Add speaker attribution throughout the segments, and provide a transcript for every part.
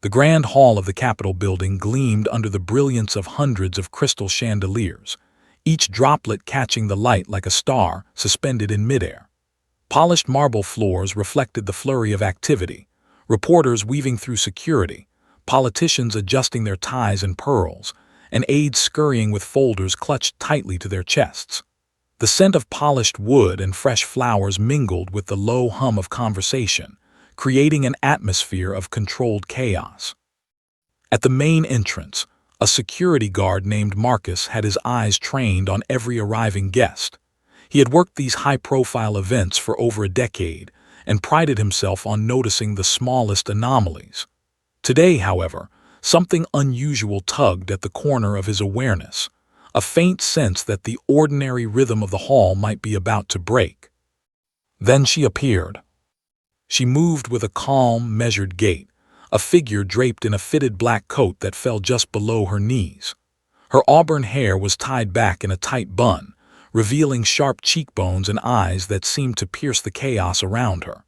Speaker 1: The grand hall of the Capitol building gleamed under the brilliance of hundreds of crystal chandeliers, each droplet catching the light like a star suspended in midair. Polished marble floors reflected the flurry of activity, reporters weaving through security, politicians adjusting their ties and pearls, and aides scurrying with folders clutched tightly to their chests. The scent of polished wood and fresh flowers mingled with the low hum of conversation, creating an atmosphere of controlled chaos. At the main entrance, a security guard named Marcus had his eyes trained on every arriving guest. He had worked these high-profile events for over a decade and prided himself on noticing the smallest anomalies. Today, however, something unusual tugged at the corner of his awareness, a faint sense that the ordinary rhythm of the hall might be about to break. Then she appeared. She moved with a calm, measured gait, a figure draped in a fitted black coat that fell just below her knees. Her auburn hair was tied back in a tight bun, revealing sharp cheekbones and eyes that seemed to pierce the chaos around her.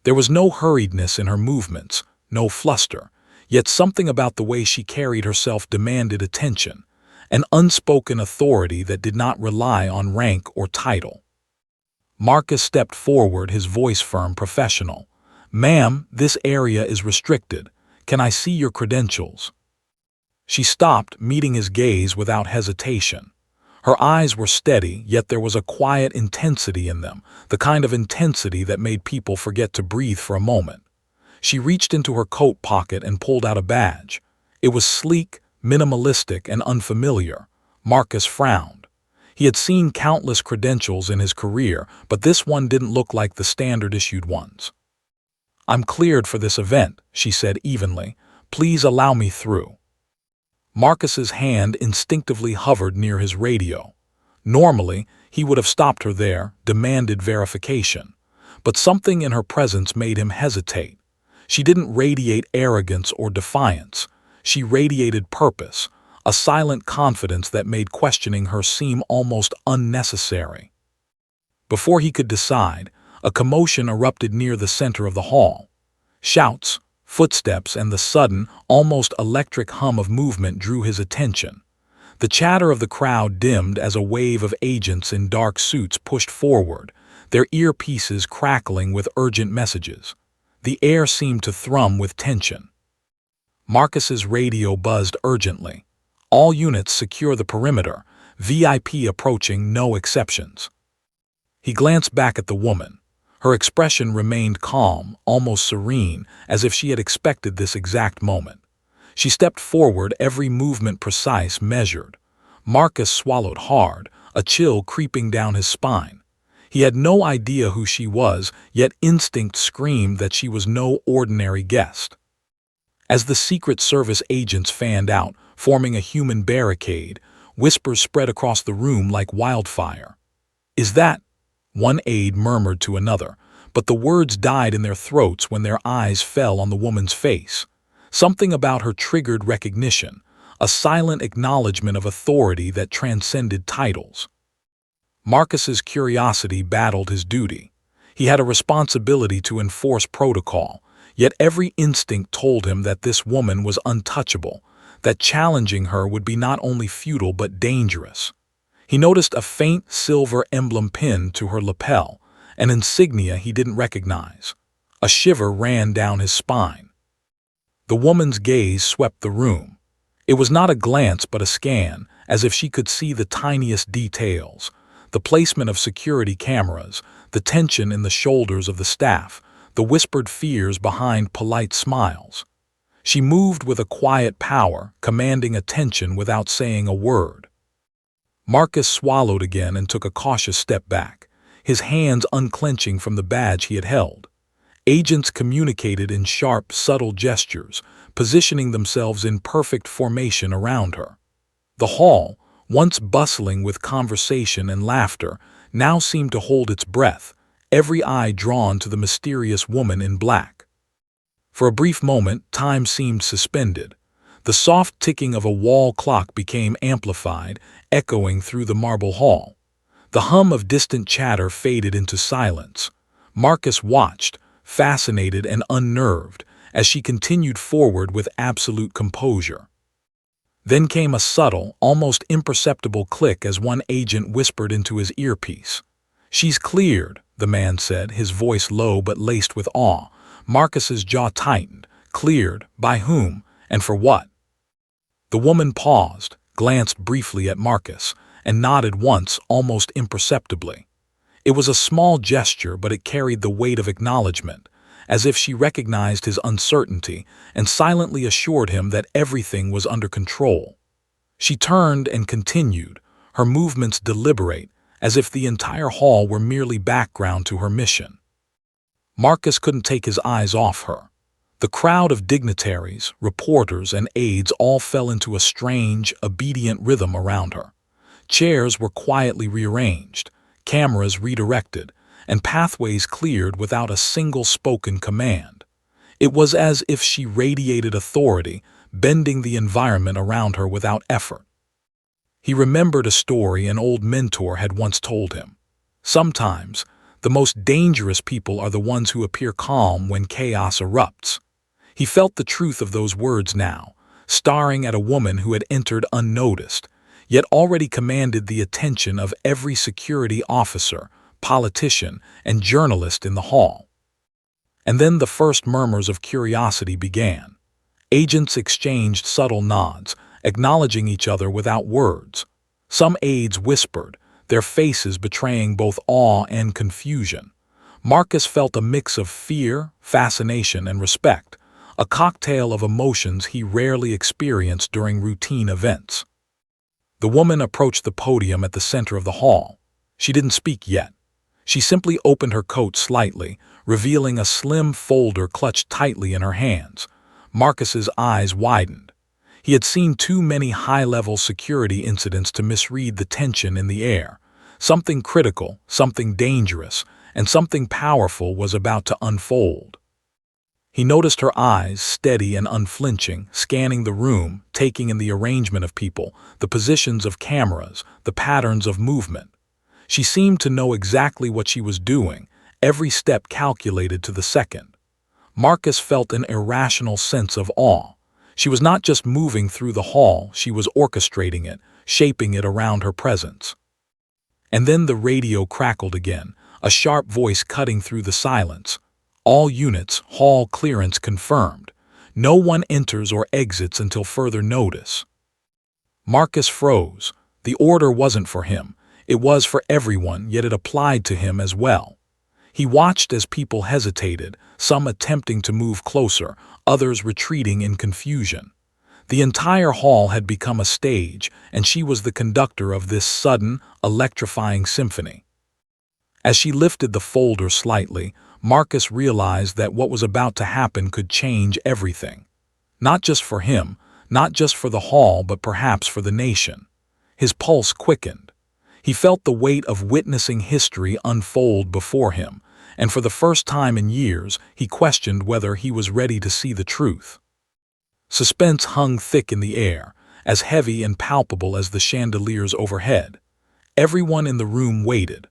Speaker 1: There was no hurriedness in her movements, no fluster, yet something about the way she carried herself demanded attention, an unspoken authority that did not rely on rank or title. Marcus stepped forward, his voice firm, professional. "Ma'am, this area is restricted. Can I see your credentials?" She stopped, meeting his gaze without hesitation. Her eyes were steady, yet there was a quiet intensity in them, the kind of intensity that made people forget to breathe for a moment. She reached into her coat pocket and pulled out a badge. It was sleek, minimalistic, and unfamiliar. Marcus frowned. He had seen countless credentials in his career, but this one didn't look like the standard-issued ones. "I'm cleared for this event," she said evenly. "Please allow me through." Marcus's hand instinctively hovered near his radio. Normally, he would have stopped her there, demanded verification. But something in her presence made him hesitate. She didn't radiate arrogance or defiance. She radiated purpose, a silent confidence that made questioning her seem almost unnecessary. Before he could decide, a commotion erupted near the center of the hall. Shouts, footsteps, and the sudden, almost electric hum of movement drew his attention. The chatter of the crowd dimmed as a wave of agents in dark suits pushed forward, their earpieces crackling with urgent messages. The air seemed to thrum with tension. Marcus's radio buzzed urgently. "All units secure the perimeter, VIP approaching, no exceptions." He glanced back at the woman. Her expression remained calm, almost serene, as if she had expected this exact moment. She stepped forward, every movement precise, measured. Marcus swallowed hard, a chill creeping down his spine. He had no idea who she was, yet instinct screamed that she was no ordinary guest. As the Secret Service agents fanned out, forming a human barricade, whispers spread across the room like wildfire. "Is that—" one aide murmured to another, but the words died in their throats when their eyes fell on the woman's face. Something about her triggered recognition, a silent acknowledgement of authority that transcended titles. Marcus's curiosity battled his duty. He had a responsibility to enforce protocol, yet every instinct told him that this woman was untouchable, that challenging her would be not only futile but dangerous. He noticed a faint silver emblem pinned to her lapel, an insignia he didn't recognize. A shiver ran down his spine. The woman's gaze swept the room. It was not a glance but a scan, as if she could see the tiniest details. The placement of security cameras, the tension in the shoulders of the staff, the whispered fears behind polite smiles. She moved with a quiet power, commanding attention without saying a word. Marcus swallowed again and took a cautious step back, his hands unclenching from the badge he had held. Agents communicated in sharp, subtle gestures, positioning themselves in perfect formation around her. The hall, once bustling with conversation and laughter, now seemed to hold its breath, every eye drawn to the mysterious woman in black. For a brief moment, time seemed suspended. The soft ticking of a wall clock became amplified, echoing through the marble hall. The hum of distant chatter faded into silence. Marcus watched, fascinated and unnerved, as she continued forward with absolute composure. Then came a subtle, almost imperceptible click as one agent whispered into his earpiece. "She's cleared," the man said, his voice low but laced with awe. Marcus's jaw tightened. Cleared? By whom? And for what? The woman paused, glanced briefly at Marcus, and nodded once, almost imperceptibly. It was a small gesture, but it carried the weight of acknowledgement, as if she recognized his uncertainty and silently assured him that everything was under control. She turned and continued, her movements deliberate, as if the entire hall were merely background to her mission. Marcus couldn't take his eyes off her. The crowd of dignitaries, reporters, and aides all fell into a strange, obedient rhythm around her. Chairs were quietly rearranged, cameras redirected, and pathways cleared without a single spoken command. It was as if she radiated authority, bending the environment around her without effort. He remembered a story an old mentor had once told him. Sometimes, the most dangerous people are the ones who appear calm when chaos erupts. He felt the truth of those words now, staring at a woman who had entered unnoticed, yet already commanded the attention of every security officer, politician, and journalist in the hall. And then the first murmurs of curiosity began. Agents exchanged subtle nods, acknowledging each other without words. Some aides whispered, their faces betraying both awe and confusion. Marcus felt a mix of fear, fascination, and respect, a cocktail of emotions he rarely experienced during routine events. The woman approached the podium at the center of the hall. She didn't speak yet. She simply opened her coat slightly, revealing a slim folder clutched tightly in her hands. Marcus's eyes widened. He had seen too many high-level security incidents to misread the tension in the air. Something critical, something dangerous, and something powerful was about to unfold. He noticed her eyes, steady and unflinching, scanning the room, taking in the arrangement of people, the positions of cameras, the patterns of movement. She seemed to know exactly what she was doing, every step calculated to the second. Marcus felt an irrational sense of awe. She was not just moving through the hall, she was orchestrating it, shaping it around her presence. And then the radio crackled again, a sharp voice cutting through the silence. "All units, hall clearance confirmed. No one enters or exits until further notice." Marcus froze. The order wasn't for him. It was for everyone, yet it applied to him as well. He watched as people hesitated, some attempting to move closer, others retreating in confusion. The entire hall had become a stage, and she was the conductor of this sudden, electrifying symphony. As she lifted the folder slightly, Marcus realized that what was about to happen could change everything. Not just for him, not just for the hall, but perhaps for the nation. His pulse quickened. He felt the weight of witnessing history unfold before him, and for the first time in years, he questioned whether he was ready to see the truth. Suspense hung thick in the air, as heavy and palpable as the chandeliers overhead. Everyone in the room waited.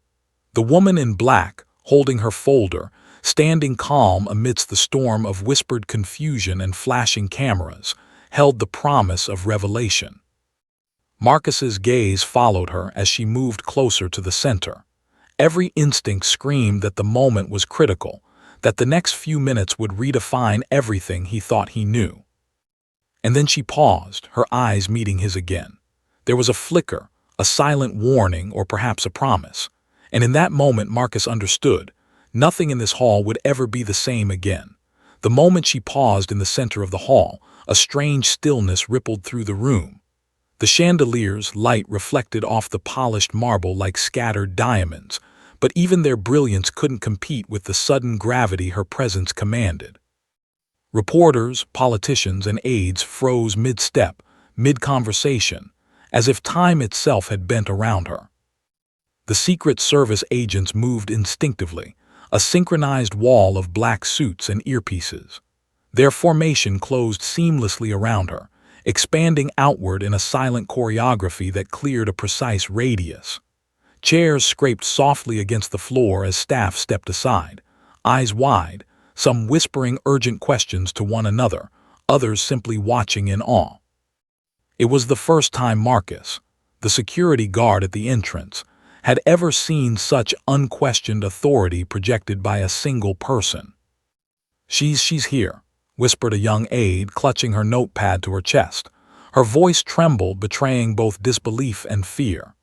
Speaker 1: The woman in black, holding her folder, standing calm amidst the storm of whispered confusion and flashing cameras, held the promise of revelation. Marcus's gaze followed her as she moved closer to the center. Every instinct screamed that the moment was critical, that the next few minutes would redefine everything he thought he knew. And then she paused, her eyes meeting his again. There was a flicker, a silent warning, or perhaps a promise. And in that moment Marcus understood. Nothing in this hall would ever be the same again. The moment she paused in the center of the hall, a strange stillness rippled through the room. The chandelier's light reflected off the polished marble like scattered diamonds, but even their brilliance couldn't compete with the sudden gravity her presence commanded. Reporters, politicians, and aides froze mid-step, mid-conversation, as if time itself had bent around her. The Secret Service agents moved instinctively, a synchronized wall of black suits and earpieces. Their formation closed seamlessly around her, expanding outward in a silent choreography that cleared a precise radius. Chairs scraped softly against the floor as staff stepped aside, eyes wide, some whispering urgent questions to one another, others simply watching in awe. It was the first time Marcus, the security guard at the entrance, had ever seen such unquestioned authority projected by a single person. She's here," whispered a young aide, clutching her notepad to her chest. Her voice trembled, betraying both disbelief and fear.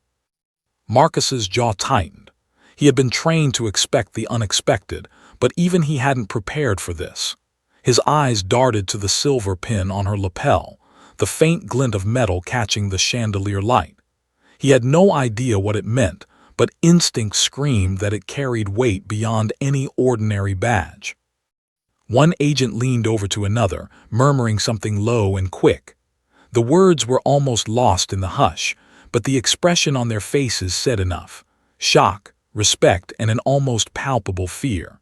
Speaker 1: Marcus's jaw tightened. He had been trained to expect the unexpected, but even he hadn't prepared for this. His eyes darted to the silver pin on her lapel, the faint glint of metal catching the chandelier light. He had no idea what it meant, but instinct screamed that it carried weight beyond any ordinary badge. One agent leaned over to another, murmuring something low and quick. The words were almost lost in the hush, but the expression on their faces said enough: shock, respect, and an almost palpable fear.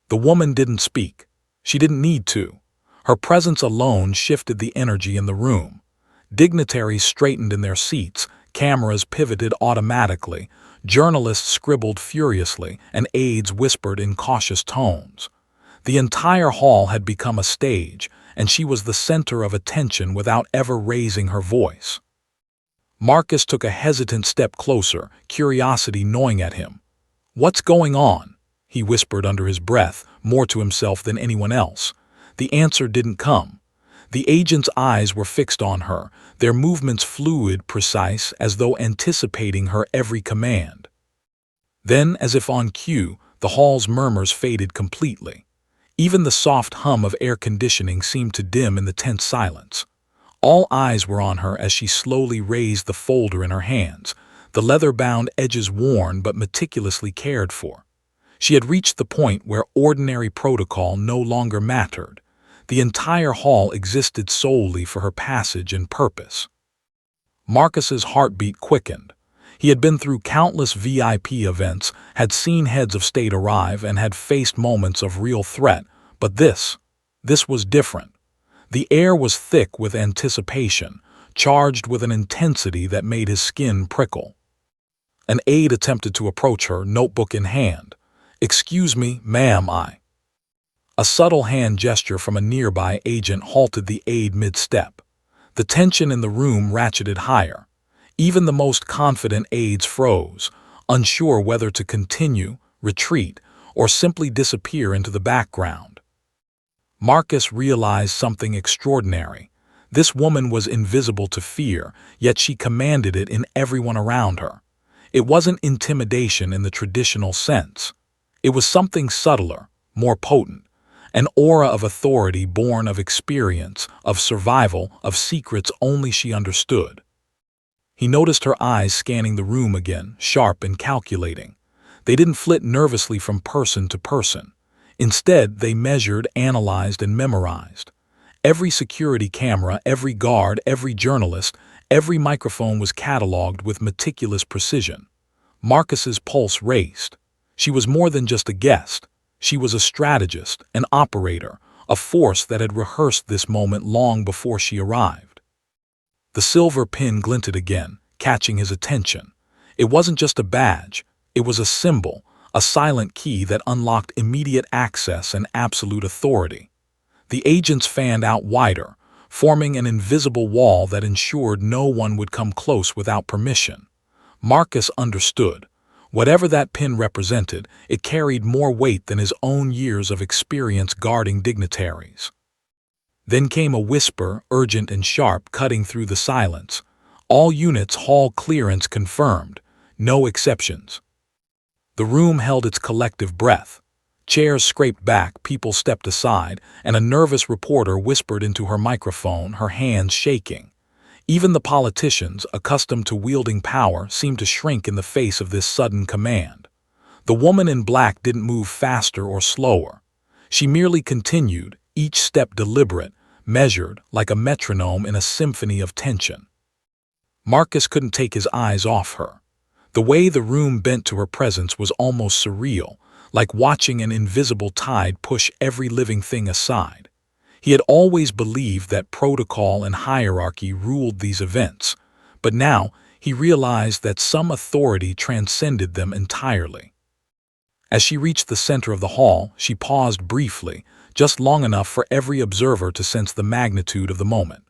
Speaker 1: The woman didn't speak. She didn't need to. Her presence alone shifted the energy in the room. Dignitaries straightened in their seats, cameras pivoted automatically, journalists scribbled furiously, and aides whispered in cautious tones. The entire hall had become a stage, and she was the center of attention without ever raising her voice. Marcus took a hesitant step closer, curiosity gnawing at him. "What's going on?" he whispered under his breath, more to himself than anyone else. The answer didn't come. The agent's eyes were fixed on her, their movements fluid, precise, as though anticipating her every command. Then, as if on cue, the hall's murmurs faded completely. Even the soft hum of air conditioning seemed to dim in the tense silence. All eyes were on her as she slowly raised the folder in her hands, the leather-bound edges worn but meticulously cared for. She had reached the point where ordinary protocol no longer mattered. The entire hall existed solely for her passage and purpose. Marcus's heartbeat quickened. He had been through countless VIP events, had seen heads of state arrive, and had faced moments of real threat, but this was different. The air was thick with anticipation, charged with an intensity that made his skin prickle. An aide attempted to approach her, notebook in hand. "Excuse me, ma'am, I..." A subtle hand gesture from a nearby agent halted the aide mid-step. The tension in the room ratcheted higher. Even the most confident aides froze, unsure whether to continue, retreat, or simply disappear into the background. Marcus realized something extraordinary. This woman was invisible to fear, yet she commanded it in everyone around her. It wasn't intimidation in the traditional sense. It was something subtler, more potent. An aura of authority born of experience, of survival, of secrets only she understood. He noticed her eyes scanning the room again, sharp and calculating. They didn't flit nervously from person to person. Instead, they measured, analyzed, and memorized. Every security camera, every guard, every journalist, every microphone was cataloged with meticulous precision. Marcus's pulse raced. She was more than just a guest. She was a strategist, an operator, a force that had rehearsed this moment long before she arrived. The silver pin glinted again, catching his attention. It wasn't just a badge. It was a symbol, a silent key that unlocked immediate access and absolute authority. The agents fanned out wider, forming an invisible wall that ensured no one would come close without permission. Marcus understood. Whatever that pin represented, it carried more weight than his own years of experience guarding dignitaries. Then came a whisper, urgent and sharp, cutting through the silence. "All units, hall clearance confirmed. No exceptions." The room held its collective breath. Chairs scraped back, people stepped aside, and a nervous reporter whispered into her microphone, her hands shaking. Even the politicians, accustomed to wielding power, seemed to shrink in the face of this sudden command. The woman in black didn't move faster or slower. She merely continued, each step deliberate, measured, like a metronome in a symphony of tension. Marcus couldn't take his eyes off her. The way the room bent to her presence was almost surreal, like watching an invisible tide push every living thing aside. He had always believed that protocol and hierarchy ruled these events, but now he realized that some authority transcended them entirely. As she reached the center of the hall, she paused briefly, just long enough for every observer to sense the magnitude of the moment.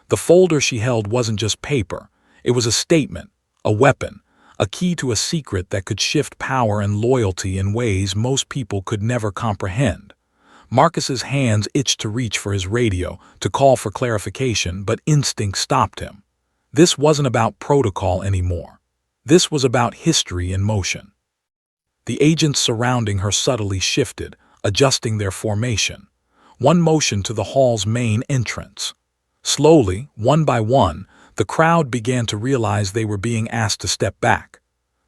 Speaker 1: The folder she held wasn't just paper. It was a statement, a weapon, a key to a secret that could shift power and loyalty in ways most people could never comprehend. Marcus's hands itched to reach for his radio, to call for clarification, but instinct stopped him. This wasn't about protocol anymore. This was about history in motion. The agents surrounding her subtly shifted, adjusting their formation. One motion to the hall's main entrance. Slowly, one by one, the crowd began to realize they were being asked to step back.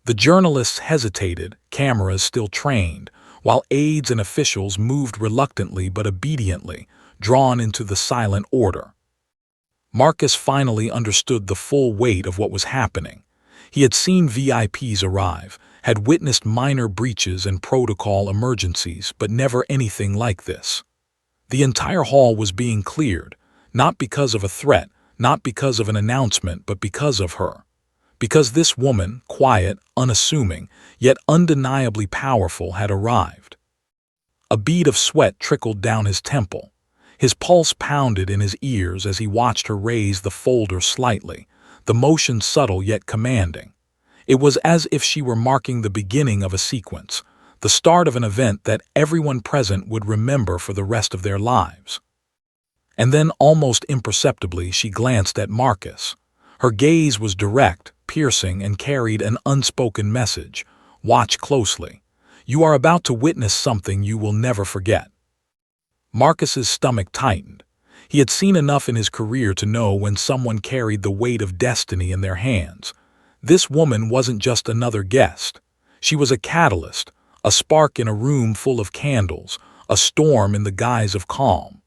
Speaker 1: The journalists hesitated, cameras still trained, while aides and officials moved reluctantly but obediently, drawn into the silent order. Marcus finally understood the full weight of what was happening. He had seen VIPs arrive, had witnessed minor breaches and protocol emergencies, but never anything like this. The entire hall was being cleared, not because of a threat, not because of an announcement, but because of her. Because this woman, quiet, unassuming, yet undeniably powerful, had arrived. A bead of sweat trickled down his temple. His pulse pounded in his ears as he watched her raise the folder slightly, the motion subtle yet commanding. It was as if she were marking the beginning of a sequence, the start of an event that everyone present would remember for the rest of their lives. And then, almost imperceptibly, she glanced at Marcus. Her gaze was direct, piercing, and carried an unspoken message. Watch closely. You are about to witness something you will never forget. Marcus's stomach tightened. He had seen enough in his career to know when someone carried the weight of destiny in their hands. This woman wasn't just another guest. She was a catalyst, a spark in a room full of candles, a storm in the guise of calm.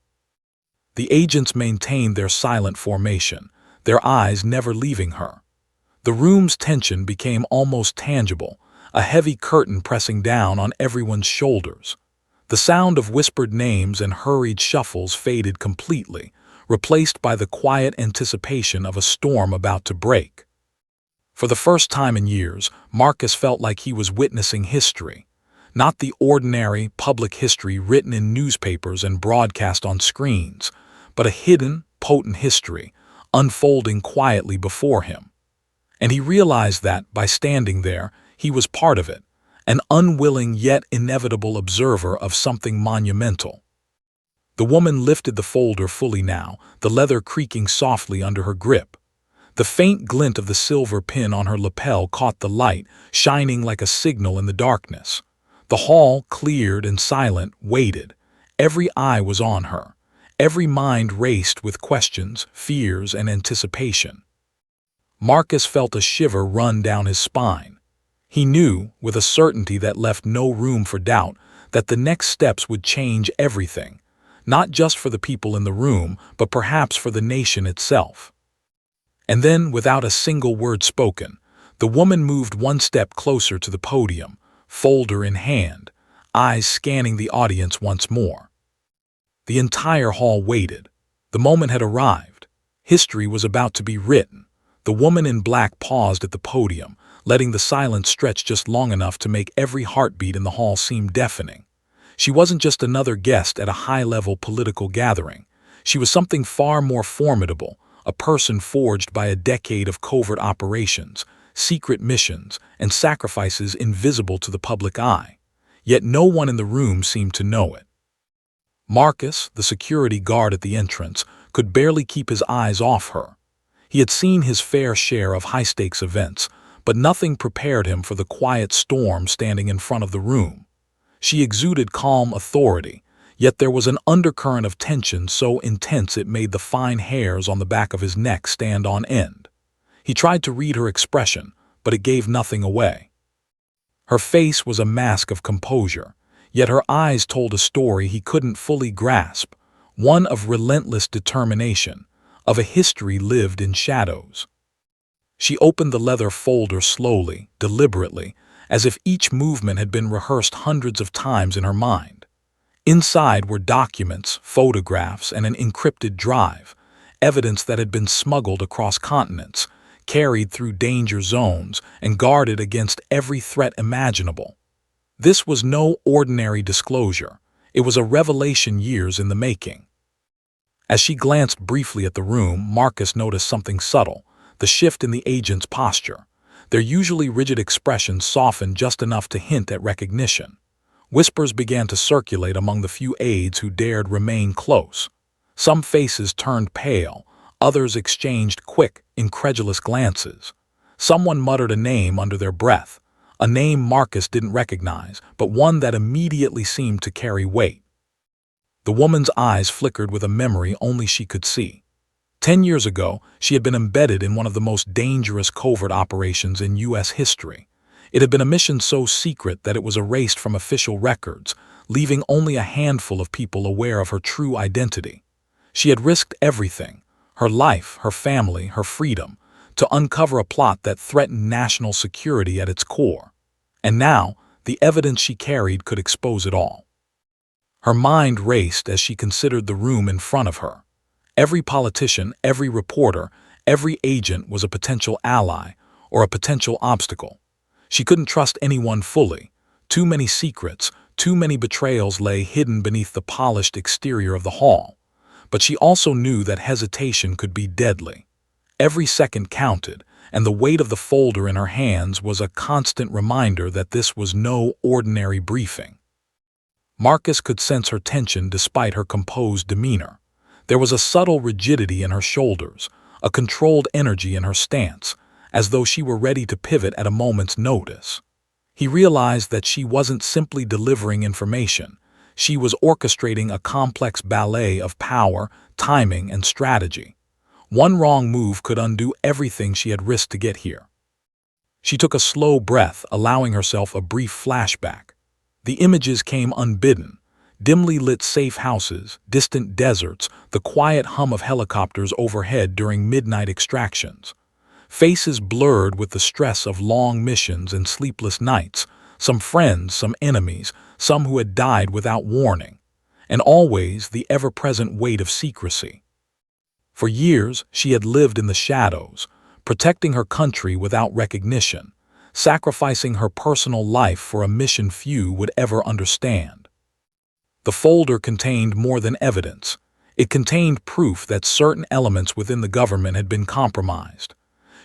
Speaker 1: The agents maintained their silent formation, their eyes never leaving her. The room's tension became almost tangible, a heavy curtain pressing down on everyone's shoulders. The sound of whispered names and hurried shuffles faded completely, replaced by the quiet anticipation of a storm about to break. For the first time in years, Marcus felt like he was witnessing history. Not the ordinary, public history written in newspapers and broadcast on screens, but a hidden, potent history, unfolding quietly before him. And he realized that, by standing there, he was part of it, an unwilling yet inevitable observer of something monumental. The woman lifted the folder fully now, the leather creaking softly under her grip. The faint glint of the silver pin on her lapel caught the light, shining like a signal in the darkness. The hall, cleared and silent, waited. Every eye was on her. Every mind raced with questions, fears, and anticipation. Marcus felt a shiver run down his spine. He knew, with a certainty that left no room for doubt, that the next steps would change everything, not just for the people in the room, but perhaps for the nation itself. And then, without a single word spoken, the woman moved one step closer to the podium, folder in hand, eyes scanning the audience once more. The entire hall waited. The moment had arrived. History was about to be written. The woman in black paused at the podium, letting the silence stretch just long enough to make every heartbeat in the hall seem deafening. She wasn't just another guest at a high-level political gathering. She was something far more formidable, a person forged by a decade of covert operations, secret missions, and sacrifices invisible to the public eye. Yet no one in the room seemed to know it. Marcus, the security guard at the entrance, could barely keep his eyes off her. He had seen his fair share of high-stakes events, but nothing prepared him for the quiet storm standing in front of the room. She exuded calm authority, yet there was an undercurrent of tension so intense it made the fine hairs on the back of his neck stand on end. He tried to read her expression, but it gave nothing away. Her face was a mask of composure, yet her eyes told a story he couldn't fully grasp, one of relentless determination, of a history lived in shadows. She opened the leather folder slowly, deliberately, as if each movement had been rehearsed hundreds of times in her mind. Inside were documents, photographs, and an encrypted drive, evidence that had been smuggled across continents, carried through danger zones, and guarded against every threat imaginable. This was no ordinary disclosure. It was a revelation years in the making. As she glanced briefly at the room, Marcus noticed something subtle, the shift in the agent's posture. Their usually rigid expressions softened just enough to hint at recognition. Whispers began to circulate among the few aides who dared remain close. Some faces turned pale, others exchanged quick, incredulous glances. Someone muttered a name under their breath, a name Marcus didn't recognize, but one that immediately seemed to carry weight. The woman's eyes flickered with a memory only she could see. 10 years ago, she had been embedded in one of the most dangerous covert operations in U.S. history. It had been a mission so secret that it was erased from official records, leaving only a handful of people aware of her true identity. She had risked everything, her life, her family, her freedom, to uncover a plot that threatened national security at its core. And now, the evidence she carried could expose it all. Her mind raced as she considered the room in front of her. Every politician, every reporter, every agent was a potential ally or a potential obstacle. She couldn't trust anyone fully. Too many secrets, too many betrayals lay hidden beneath the polished exterior of the hall. But she also knew that hesitation could be deadly. Every second counted, and the weight of the folder in her hands was a constant reminder that this was no ordinary briefing. Marcus could sense her tension despite her composed demeanor. There was a subtle rigidity in her shoulders, a controlled energy in her stance, as though she were ready to pivot at a moment's notice. He realized that she wasn't simply delivering information. She was orchestrating a complex ballet of power, timing, and strategy. One wrong move could undo everything she had risked to get here. She took a slow breath, allowing herself a brief flashback. The images came unbidden. Dimly lit safe houses, distant deserts, the quiet hum of helicopters overhead during midnight extractions. Faces blurred with the stress of long missions and sleepless nights, some friends, some enemies, some who had died without warning, and always the ever-present weight of secrecy. For years, she had lived in the shadows, protecting her country without recognition, sacrificing her personal life for a mission few would ever understand. The folder contained more than evidence. It contained proof that certain elements within the government had been compromised.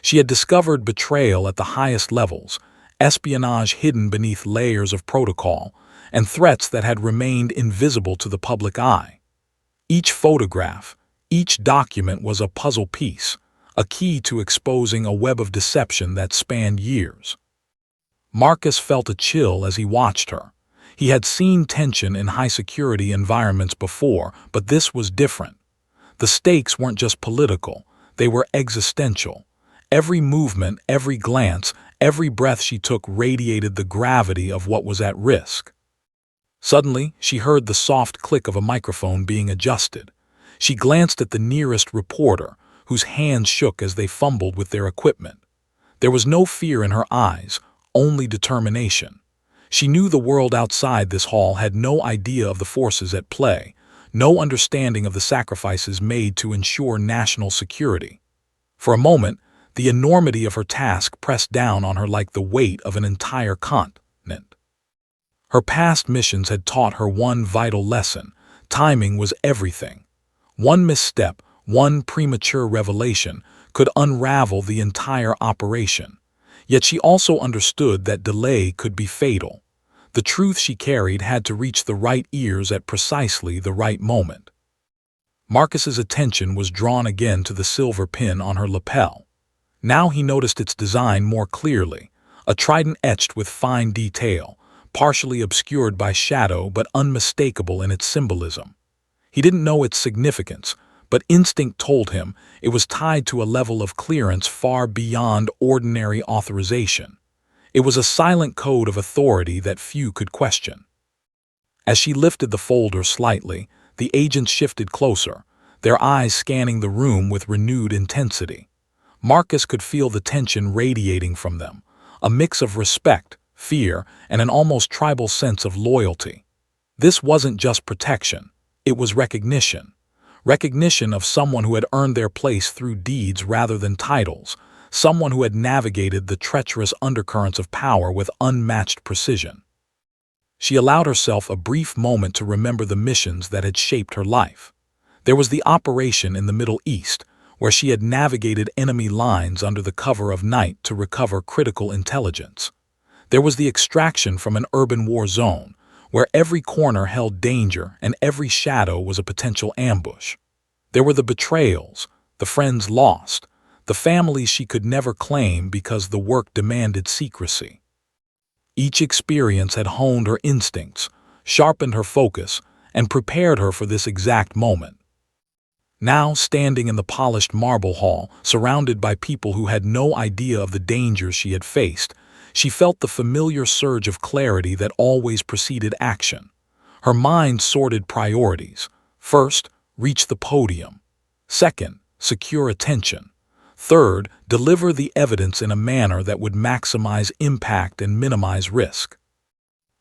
Speaker 1: She had discovered betrayal at the highest levels, espionage hidden beneath layers of protocol, and threats that had remained invisible to the public eye. Each photograph, each document was a puzzle piece, a key to exposing a web of deception that spanned years. Marcus felt a chill as he watched her. He had seen tension in high-security environments before, but this was different. The stakes weren't just political, they were existential. Every movement, every glance, every breath she took radiated the gravity of what was at risk. Suddenly, she heard the soft click of a microphone being adjusted. She glanced at the nearest reporter, whose hands shook as they fumbled with their equipment. There was no fear in her eyes, only determination. She knew the world outside this hall had no idea of the forces at play, no understanding of the sacrifices made to ensure national security. For a moment, the enormity of her task pressed down on her like the weight of an entire continent. Her past missions had taught her one vital lesson: timing was everything. One misstep, one premature revelation, could unravel the entire operation. Yet she also understood that delay could be fatal. The truth she carried had to reach the right ears at precisely the right moment. Marcus's attention was drawn again to the silver pin on her lapel. Now he noticed its design more clearly, a trident etched with fine detail, partially obscured by shadow but unmistakable in its symbolism. He didn't know its significance, but instinct told him it was tied to a level of clearance far beyond ordinary authorization. It was a silent code of authority that few could question. As she lifted the folder slightly, the agents shifted closer, their eyes scanning the room with renewed intensity. Marcus could feel the tension radiating from them, a mix of respect, fear, and an almost tribal sense of loyalty. This wasn't just protection, it was recognition. Recognition of someone who had earned their place through deeds rather than titles, someone who had navigated the treacherous undercurrents of power with unmatched precision. She allowed herself a brief moment to remember the missions that had shaped her life. There was the operation in the Middle East, where she had navigated enemy lines under the cover of night to recover critical intelligence. There was the extraction from an urban war zone, where every corner held danger and every shadow was a potential ambush. There were the betrayals, the friends lost, the families she could never claim because the work demanded secrecy. Each experience had honed her instincts, sharpened her focus, and prepared her for this exact moment. Now, standing in the polished marble hall, surrounded by people who had no idea of the dangers she had faced, she felt the familiar surge of clarity that always preceded action. Her mind sorted priorities. First, reach the podium. Second, secure attention. Third, deliver the evidence in a manner that would maximize impact and minimize risk.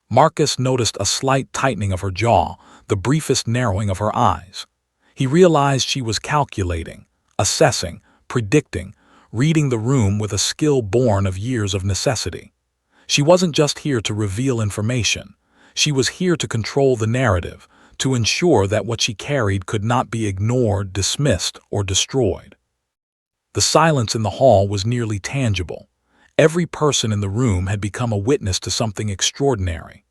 Speaker 1: Marcus noticed a slight tightening of her jaw, the briefest narrowing of her eyes. He realized she was calculating, assessing, predicting, reading the room with a skill born of years of necessity. She wasn't just here to reveal information. She was here to control the narrative, to ensure that what she carried could not be ignored, dismissed, or destroyed. The silence in the hall was nearly tangible. Every person in the room had become a witness to something extraordinary.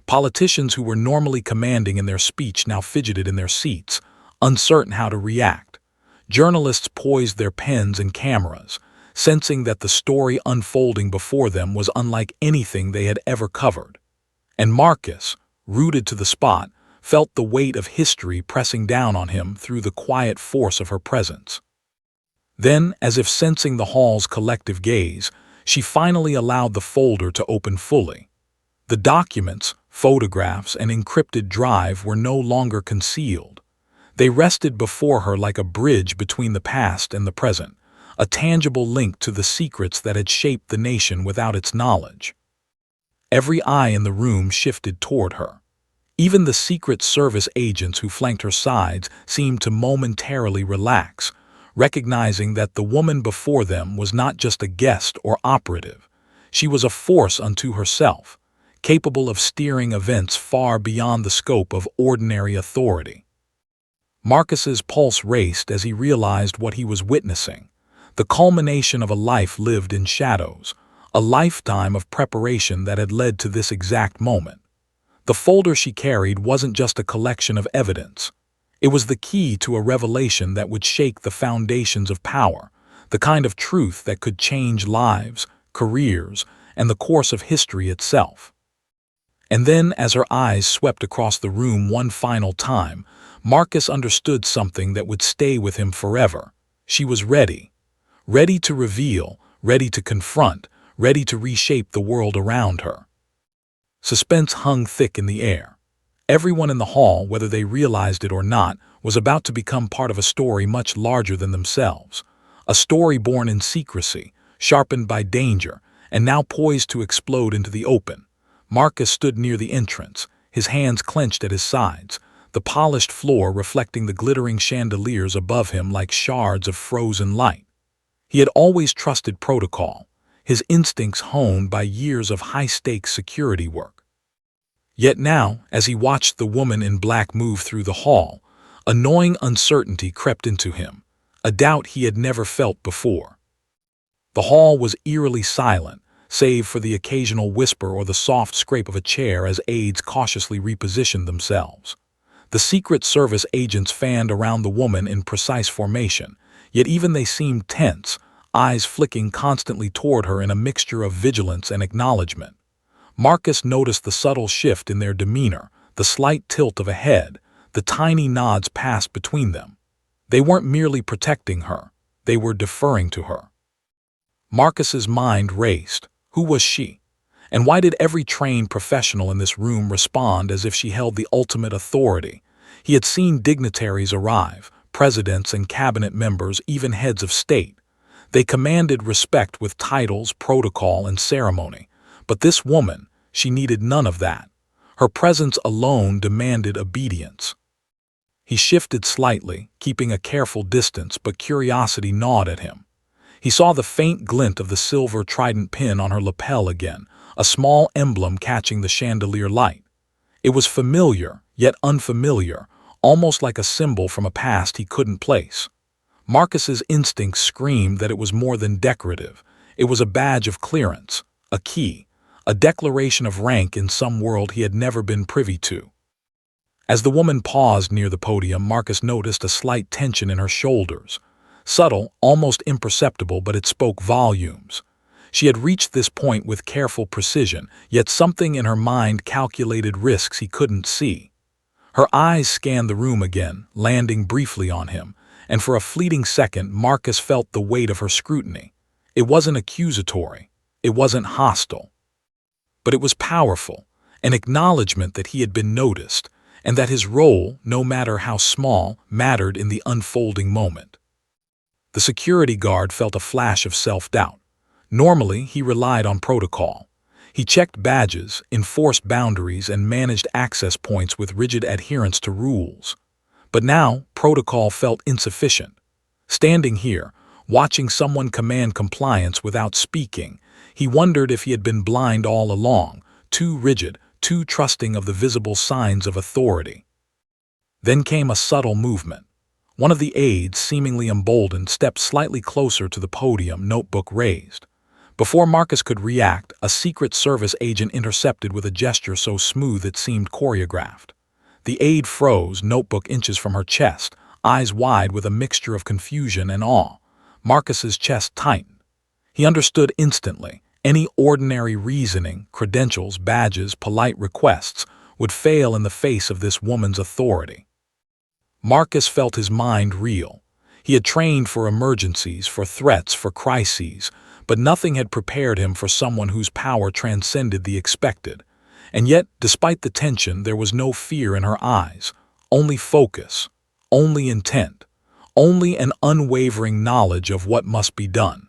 Speaker 1: Politicians who were normally commanding in their speech now fidgeted in their seats, uncertain how to react. Journalists poised their pens and cameras, sensing that the story unfolding before them was unlike anything they had ever covered. And Marcus, rooted to the spot, felt the weight of history pressing down on him through the quiet force of her presence. Then, as if sensing the hall's collective gaze, she finally allowed the folder to open fully. The documents, photographs, and encrypted drive were no longer concealed. They rested before her like a bridge between the past and the present, a tangible link to the secrets that had shaped the nation without its knowledge. Every eye in the room shifted toward her. Even the Secret Service agents who flanked her sides seemed to momentarily relax, recognizing that the woman before them was not just a guest or operative. She was a force unto herself, capable of steering events far beyond the scope of ordinary authority. Marcus's pulse raced as he realized what he was witnessing, the culmination of a life lived in shadows, a lifetime of preparation that had led to this exact moment. The folder she carried wasn't just a collection of evidence. It was the key to a revelation that would shake the foundations of power, the kind of truth that could change lives, careers, and the course of history itself. And then, as her eyes swept across the room one final time, Marcus understood something that would stay with him forever. She was ready. Ready to reveal, ready to confront, ready to reshape the world around her. Suspense hung thick in the air. Everyone in the hall, whether they realized it or not, was about to become part of a story much larger than themselves. A story born in secrecy, sharpened by danger, and now poised to explode into the open. Marcus stood near the entrance, his hands clenched at his sides, the polished floor reflecting the glittering chandeliers above him like shards of frozen light. He had always trusted protocol, his instincts honed by years of high-stakes security work. Yet now, as he watched the woman in black move through the hall, a gnawing uncertainty crept into him, a doubt he had never felt before. The hall was eerily silent, save for the occasional whisper or the soft scrape of a chair as aides cautiously repositioned themselves. The Secret Service agents fanned around the woman in precise formation, yet even they seemed tense, eyes flicking constantly toward her in a mixture of vigilance and acknowledgement. Marcus noticed the subtle shift in their demeanor, the slight tilt of a head, the tiny nods passed between them. They weren't merely protecting her, they were deferring to her. Marcus's mind raced. Who was she? And why did every trained professional in this room respond as if she held the ultimate authority? He had seen dignitaries arrive, presidents and cabinet members, even heads of state. They commanded respect with titles, protocol, and ceremony. But this woman, she needed none of that. Her presence alone demanded obedience. He shifted slightly, keeping a careful distance, but curiosity gnawed at him. He saw the faint glint of the silver trident pin on her lapel again, a small emblem catching the chandelier light. It was familiar, yet unfamiliar, almost like a symbol from a past he couldn't place. Marcus's instincts screamed that it was more than decorative. It was a badge of clearance, a key, a declaration of rank in some world he had never been privy to. As the woman paused near the podium, Marcus noticed a slight tension in her shoulders. Subtle, almost imperceptible, but it spoke volumes. She had reached this point with careful precision, yet something in her mind calculated risks he couldn't see. Her eyes scanned the room again, landing briefly on him, and for a fleeting second Marcus felt the weight of her scrutiny. It wasn't accusatory, it wasn't hostile, but it was powerful, an acknowledgement that he had been noticed, and that his role, no matter how small, mattered in the unfolding moment. The security guard felt a flash of self-doubt. Normally, he relied on protocol. He checked badges, enforced boundaries, and managed access points with rigid adherence to rules. But now, protocol felt insufficient. Standing here, watching someone command compliance without speaking, he wondered if he had been blind all along, too rigid, too trusting of the visible signs of authority. Then came a subtle movement. One of the aides, seemingly emboldened, stepped slightly closer to the podium, notebook raised. Before Marcus could react, a Secret Service agent intercepted with a gesture so smooth it seemed choreographed. The aide froze, notebook inches from her chest, eyes wide with a mixture of confusion and awe. Marcus's chest tightened. He understood instantly. Any ordinary reasoning, credentials, badges, polite requests, would fail in the face of this woman's authority. Marcus felt his mind reel. He had trained for emergencies, for threats, for crises, but nothing had prepared him for someone whose power transcended the expected. And yet, despite the tension, there was no fear in her eyes, only focus, only intent, only an unwavering knowledge of what must be done.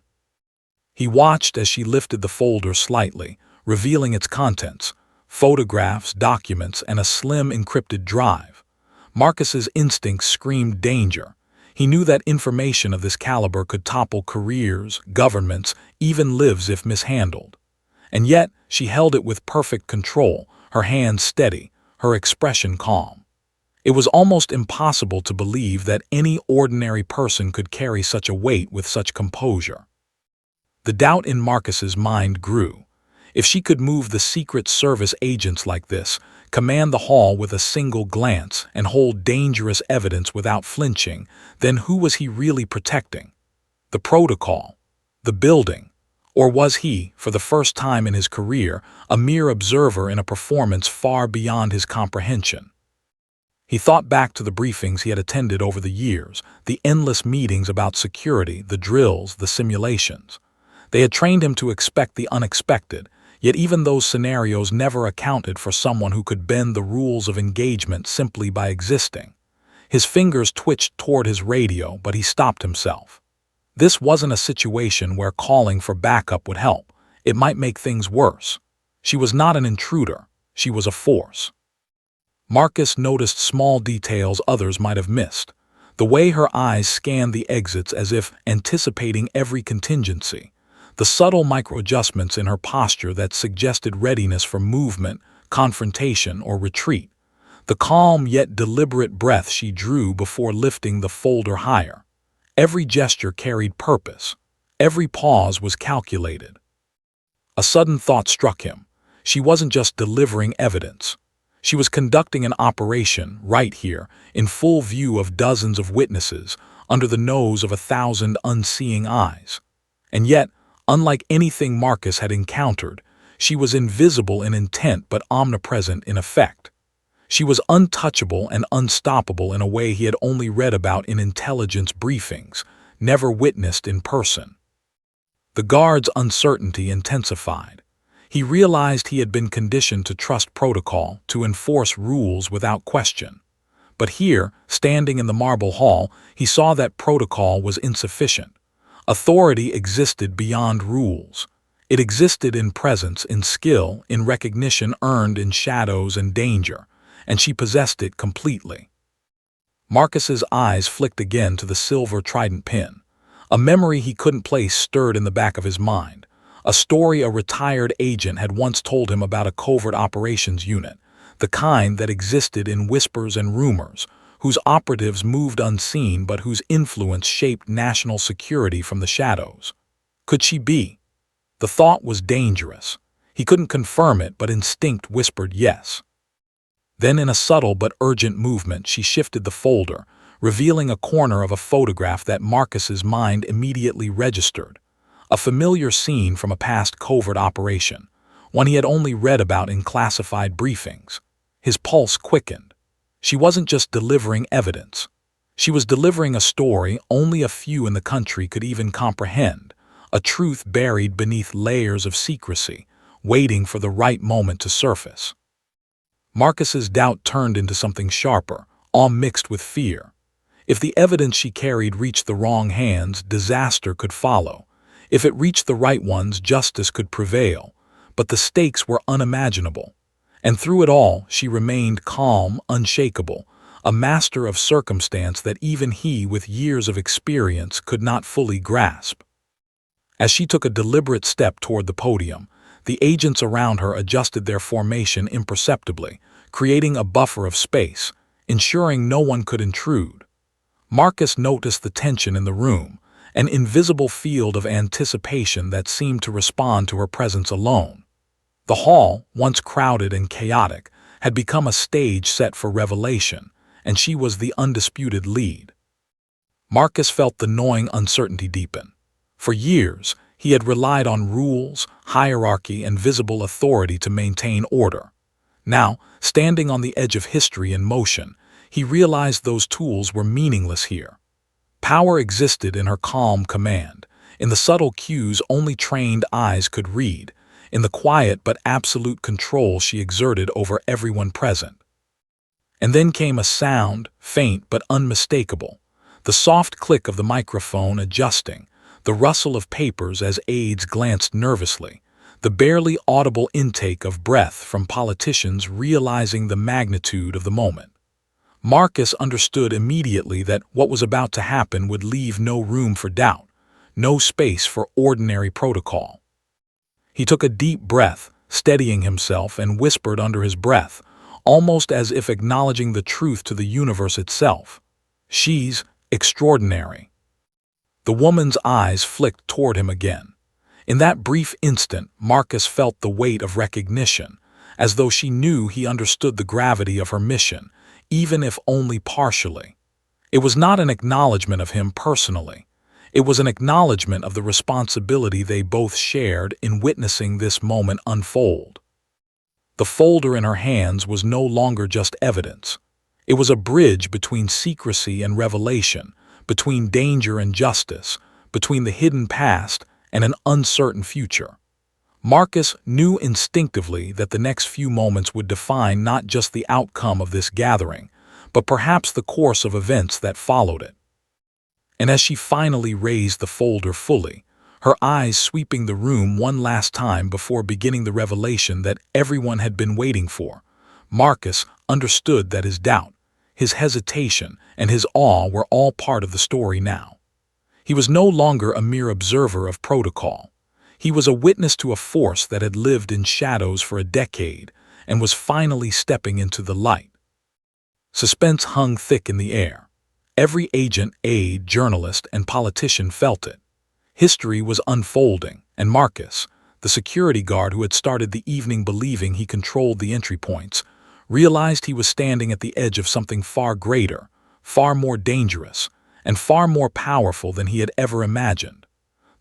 Speaker 1: He watched as she lifted the folder slightly, revealing its contents, photographs, documents, and a slim encrypted drive. Marcus's instincts screamed danger. He knew that information of this caliber could topple careers, governments, even lives if mishandled. And yet, she held it with perfect control, her hands steady, her expression calm. It was almost impossible to believe that any ordinary person could carry such a weight with such composure. The doubt in Marcus's mind grew. If she could move the Secret Service agents like this, command the hall with a single glance, and hold dangerous evidence without flinching, then who was he really protecting? The protocol? The building? Or was he, for the first time in his career, a mere observer in a performance far beyond his comprehension? He thought back to the briefings he had attended over the years, the endless meetings about security, the drills, the simulations. They had trained him to expect the unexpected, yet even those scenarios never accounted for someone who could bend the rules of engagement simply by existing. His fingers twitched toward his radio, but he stopped himself. This wasn't a situation where calling for backup would help. It might make things worse. She was not an intruder. She was a force. Marcus noticed small details others might have missed. The way her eyes scanned the exits as if anticipating every contingency. The subtle micro-adjustments in her posture that suggested readiness for movement, confrontation, or retreat. The calm yet deliberate breath she drew before lifting the folder higher. Every gesture carried purpose. Every pause was calculated. A sudden thought struck him. She wasn't just delivering evidence. She was conducting an operation right here, in full view of dozens of witnesses, under the nose of 1,000 unseeing eyes. And yet, unlike anything Marcus had encountered, she was invisible in intent but omnipresent in effect. She was untouchable and unstoppable in a way he had only read about in intelligence briefings, never witnessed in person. The guard's uncertainty intensified. He realized he had been conditioned to trust protocol, to enforce rules without question. But here, standing in the marble hall, he saw that protocol was insufficient. Authority existed beyond rules. It existed in presence, in skill, in recognition earned in shadows and danger, and she possessed it completely. Marcus's eyes flicked again to the silver trident pin. A memory he couldn't place stirred in the back of his mind. A story a retired agent had once told him about a covert operations unit. the kind that existed in whispers and rumors, whose operatives moved unseen but whose influence shaped national security from the shadows. Could she be? The thought was dangerous. He couldn't confirm it, but instinct whispered yes. Then in a subtle but urgent movement, she shifted the folder, revealing a corner of a photograph that Marcus's mind immediately registered. A familiar scene from a past covert operation, one he had only read about in classified briefings. His pulse quickened. She wasn't just delivering evidence. She was delivering a story only a few in the country could even comprehend, a truth buried beneath layers of secrecy, waiting for the right moment to surface. Marcus's doubt turned into something sharper, all mixed with fear. If the evidence she carried reached the wrong hands, disaster could follow. If it reached the right ones, justice could prevail. But the stakes were unimaginable. And through it all, she remained calm, unshakable, a master of circumstance that even he, with years of experience, could not fully grasp. As she took a deliberate step toward the podium, the agents around her adjusted their formation imperceptibly, creating a buffer of space, ensuring no one could intrude. Marcus noticed the tension in the room, an invisible field of anticipation that seemed to respond to her presence alone. The hall, once crowded and chaotic, had become a stage set for revelation, and she was the undisputed lead. Marcus felt the gnawing uncertainty deepen. For years, he had relied on rules, hierarchy, and visible authority to maintain order. Now, standing on the edge of history in motion, he realized those tools were meaningless here. Power existed in her calm command, in the subtle cues only trained eyes could read, in the quiet but absolute control she exerted over everyone present. And then came a sound, faint but unmistakable, the soft click of the microphone adjusting, the rustle of papers as aides glanced nervously, the barely audible intake of breath from politicians realizing the magnitude of the moment. Marcus understood immediately that what was about to happen would leave no room for doubt, no space for ordinary protocol. He took a deep breath, steadying himself, and whispered under his breath, almost as if acknowledging the truth to the universe itself. "She's extraordinary." The woman's eyes flicked toward him again. In that brief instant, Marcus felt the weight of recognition, as though she knew he understood the gravity of her mission, even if only partially. It was not an acknowledgement of him personally. It was an acknowledgement of the responsibility they both shared in witnessing this moment unfold. The folder in her hands was no longer just evidence. It was a bridge between secrecy and revelation, between danger and justice, between the hidden past and an uncertain future. Marcus knew instinctively that the next few moments would define not just the outcome of this gathering, but perhaps the course of events that followed it. And as she finally raised the folder fully, her eyes sweeping the room one last time before beginning the revelation that everyone had been waiting for, Marcus understood that his doubt, his hesitation, and his awe were all part of the story now. He was no longer a mere observer of protocol. He was a witness to a force that had lived in shadows for a decade and was finally stepping into the light. Suspense hung thick in the air. Every agent, aide, journalist, and politician felt it. History was unfolding, and Marcus, the security guard who had started the evening believing he controlled the entry points, realized he was standing at the edge of something far greater, far more dangerous, and far more powerful than he had ever imagined.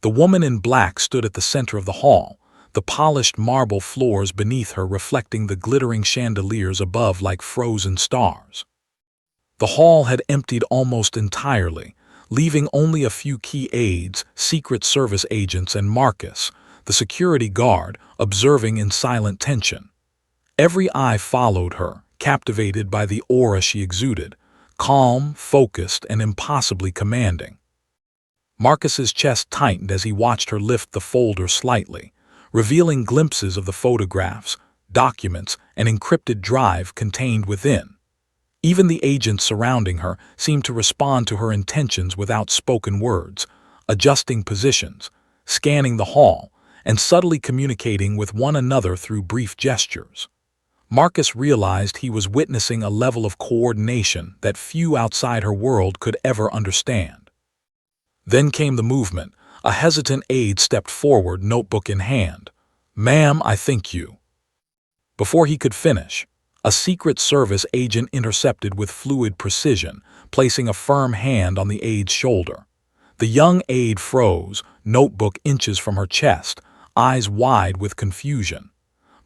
Speaker 1: The woman in black stood at the center of the hall, the polished marble floors beneath her reflecting the glittering chandeliers above like frozen stars. The hall had emptied almost entirely, leaving only a few key aides, Secret Service agents, and Marcus, the security guard, observing in silent tension. Every eye followed her, captivated by the aura she exuded, calm, focused, and impossibly commanding. Marcus's chest tightened as he watched her lift the folder slightly, revealing glimpses of the photographs, documents, and encrypted drive contained within. Even the agents surrounding her seemed to respond to her intentions without spoken words, adjusting positions, scanning the hall, and subtly communicating with one another through brief gestures. Marcus realized he was witnessing a level of coordination that few outside her world could ever understand. Then came the movement. A hesitant aide stepped forward, notebook in hand. "Ma'am, I think you." Before he could finish, a Secret Service agent intercepted with fluid precision, placing a firm hand on the aide's shoulder. The young aide froze, notebook inches from her chest, eyes wide with confusion.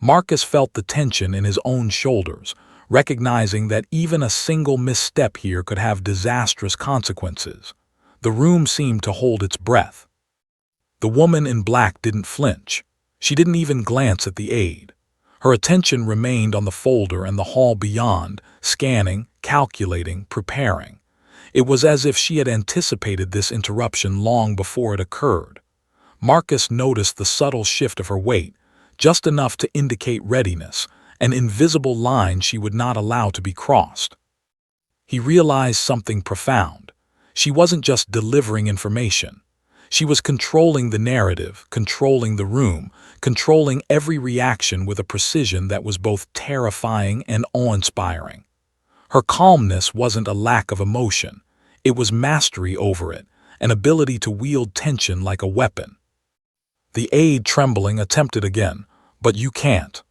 Speaker 1: Marcus felt the tension in his own shoulders, recognizing that even a single misstep here could have disastrous consequences. The room seemed to hold its breath. The woman in black didn't flinch. She didn't even glance at the aide. Her attention remained on the folder and the hall beyond, scanning, calculating, preparing. It was as if she had anticipated this interruption long before it occurred. Marcus noticed the subtle shift of her weight, just enough to indicate readiness, an invisible line she would not allow to be crossed. He realized something profound. She wasn't just delivering information. She was controlling the narrative, controlling the room, controlling every reaction with a precision that was both terrifying and awe-inspiring. Her calmness wasn't a lack of emotion. It was mastery over it, an ability to wield tension like a weapon. The aide, trembling, attempted again. "But you can't."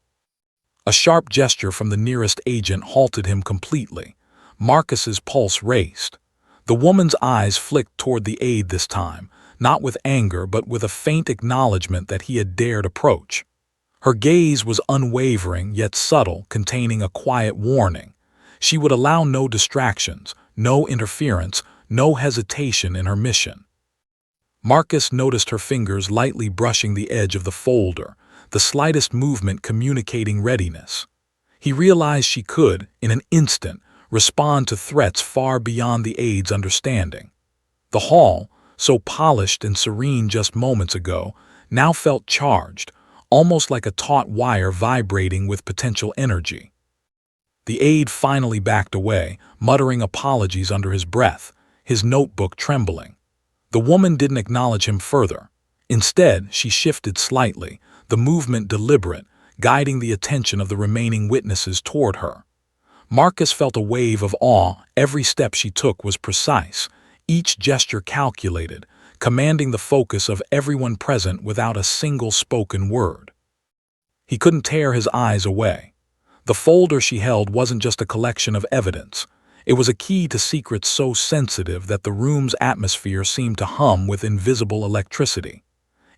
Speaker 1: A sharp gesture from the nearest agent halted him completely. Marcus's pulse raced. The woman's eyes flicked toward the aide this time, not with anger but with a faint acknowledgement that he had dared approach. Her gaze was unwavering yet subtle, containing a quiet warning. She would allow no distractions, no interference, no hesitation in her mission. Marcus noticed her fingers lightly brushing the edge of the folder, the slightest movement communicating readiness. He realized she could, in an instant, respond to threats far beyond the aide's understanding. The hall, so polished and serene just moments ago, now felt charged, almost like a taut wire vibrating with potential energy. The aide finally backed away, muttering apologies under his breath, his notebook trembling. The woman didn't acknowledge him further. Instead, she shifted slightly, the movement deliberate, guiding the attention of the remaining witnesses toward her. Marcus felt a wave of awe. Every step she took was precise, each gesture calculated, commanding the focus of everyone present without a single spoken word. He couldn't tear his eyes away. The folder she held wasn't just a collection of evidence. It was a key to secrets so sensitive that the room's atmosphere seemed to hum with invisible electricity.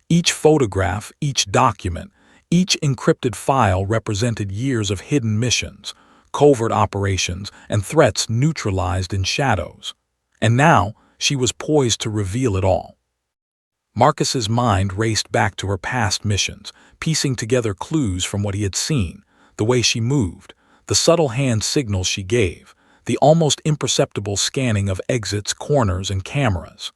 Speaker 1: Each photograph, each document, each encrypted file represented years of hidden missions, covert operations, and threats neutralized in shadows. And now, she was poised to reveal it all. Marcus's mind raced back to her past missions, piecing together clues from what he had seen, the way she moved, the subtle hand signals she gave, the almost imperceptible scanning of exits, corners, and cameras.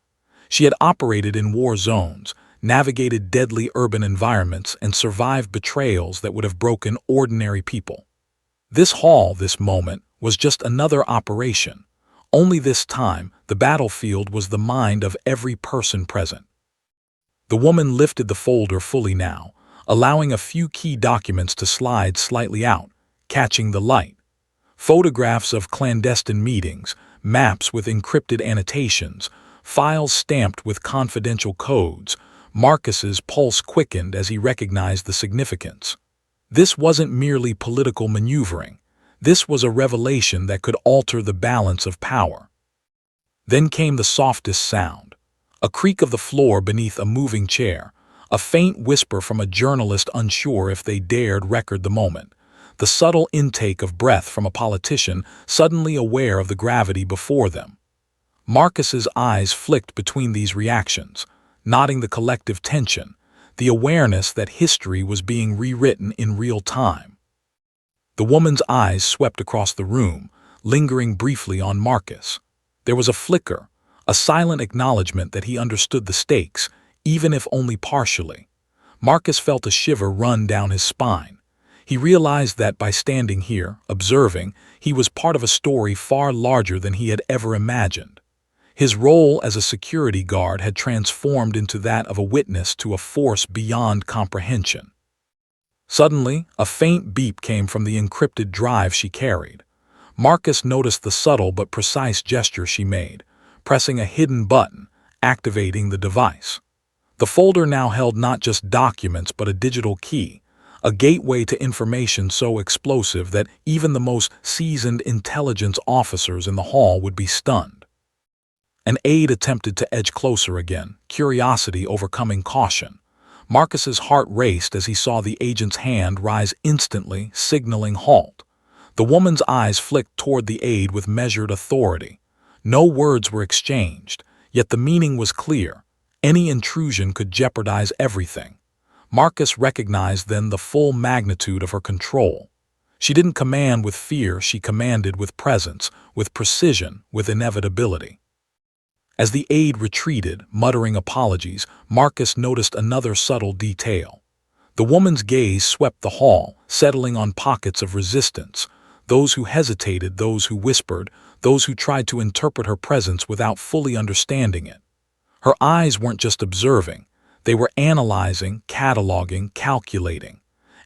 Speaker 1: She had operated in war zones, navigated deadly urban environments, and survived betrayals that would have broken ordinary people. This hall, this moment, was just another operation. Only this time, the battlefield was the mind of every person present. The woman lifted the folder fully now, allowing a few key documents to slide slightly out, catching the light. Photographs of clandestine meetings, maps with encrypted annotations, files stamped with confidential codes. Marcus's pulse quickened as he recognized the significance. This wasn't merely political maneuvering. This was a revelation that could alter the balance of power. Then came the softest sound. A creak of the floor beneath a moving chair, a faint whisper from a journalist unsure if they dared record the moment, the subtle intake of breath from a politician suddenly aware of the gravity before them. Marcus's eyes flicked between these reactions, noting the collective tension, the awareness that history was being rewritten in real time. The woman's eyes swept across the room, lingering briefly on Marcus. There was a flicker, a silent acknowledgement that he understood the stakes, even if only partially. Marcus felt a shiver run down his spine. He realized that by standing here, observing, he was part of a story far larger than he had ever imagined. His role as a security guard had transformed into that of a witness to a force beyond comprehension. Suddenly, a faint beep came from the encrypted drive she carried. Marcus noticed the subtle but precise gesture she made, pressing a hidden button, activating the device. The folder now held not just documents but a digital key, a gateway to information so explosive that even the most seasoned intelligence officers in the hall would be stunned. An aide attempted to edge closer again, curiosity overcoming caution. Marcus's heart raced as he saw the agent's hand rise instantly, signaling halt. The woman's eyes flicked toward the aide with measured authority. No words were exchanged, yet the meaning was clear. Any intrusion could jeopardize everything. Marcus recognized then the full magnitude of her control. She didn't command with fear, she commanded with presence, with precision, with inevitability. As the aide retreated, muttering apologies, Marcus noticed another subtle detail. The woman's gaze swept the hall, settling on pockets of resistance, those who hesitated, those who whispered, those who tried to interpret her presence without fully understanding it. Her eyes weren't just observing, they were analyzing, cataloging, calculating.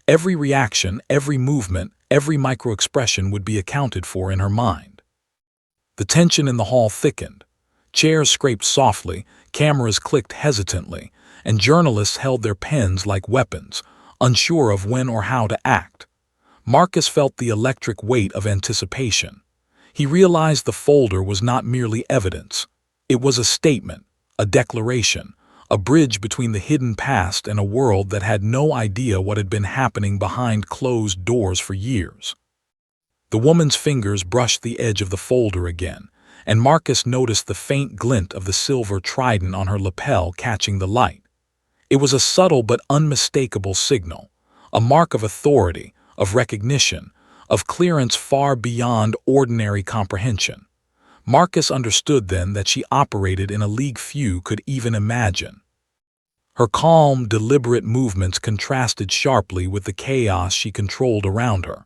Speaker 1: Every reaction, every movement, every microexpression would be accounted for in her mind. The tension in the hall thickened. Chairs scraped softly, cameras clicked hesitantly, and journalists held their pens like weapons, unsure of when or how to act. Marcus felt the electric weight of anticipation. He realized the folder was not merely evidence. It was a statement, a declaration, a bridge between the hidden past and a world that had no idea what had been happening behind closed doors for years. The woman's fingers brushed the edge of the folder again, and Marcus noticed the faint glint of the silver trident on her lapel catching the light. It was a subtle but unmistakable signal, a mark of authority, of recognition, of clearance far beyond ordinary comprehension. Marcus understood then that she operated in a league few could even imagine. Her calm, deliberate movements contrasted sharply with the chaos she controlled around her.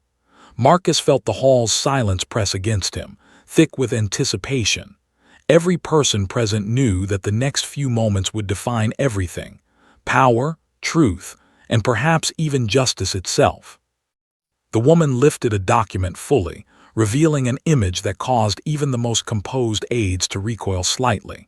Speaker 1: Marcus felt the hall's silence press against him, thick with anticipation. Every person present knew that the next few moments would define everything: power, truth, and perhaps even justice itself. The woman lifted a document fully, revealing an image that caused even the most composed aides to recoil slightly.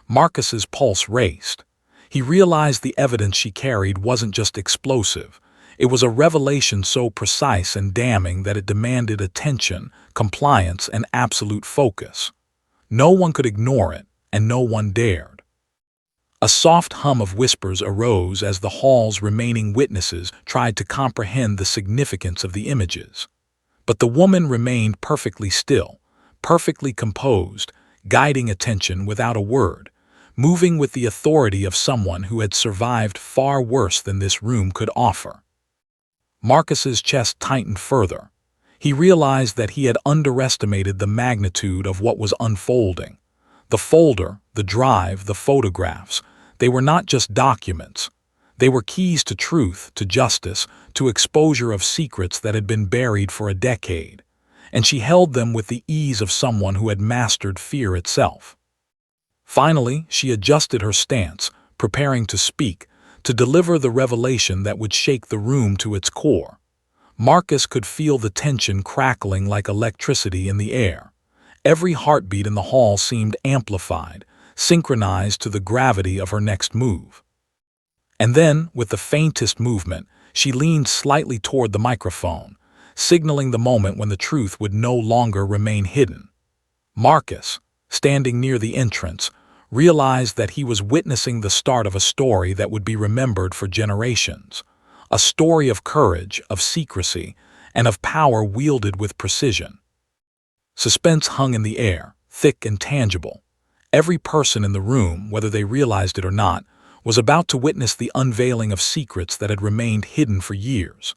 Speaker 1: Marcus's pulse raced. He realized the evidence she carried wasn't just explosive. It was a revelation so precise and damning that it demanded attention, compliance, and absolute focus. No one could ignore it, and no one dared. A soft hum of whispers arose as the hall's remaining witnesses tried to comprehend the significance of the images. But the woman remained perfectly still, perfectly composed, guiding attention without a word, moving with the authority of someone who had survived far worse than this room could offer. Marcus's chest tightened further. He realized that he had underestimated the magnitude of what was unfolding. The folder, the drive, the photographs, they were not just documents. They were keys to truth, to justice, to exposure of secrets that had been buried for a decade. And she held them with the ease of someone who had mastered fear itself. Finally, she adjusted her stance, preparing to speak, to deliver the revelation that would shake the room to its core. Marcus could feel the tension crackling like electricity in the air. Every heartbeat in the hall seemed amplified, synchronized to the gravity of her next move. And then, with the faintest movement, she leaned slightly toward the microphone, signaling the moment when the truth would no longer remain hidden. Marcus, standing near the entrance, realized that he was witnessing the start of a story that would be remembered for generations. A story of courage, of secrecy, and of power wielded with precision. Suspense hung in the air, thick and tangible. Every person in the room, whether they realized it or not, was about to witness the unveiling of secrets that had remained hidden for years.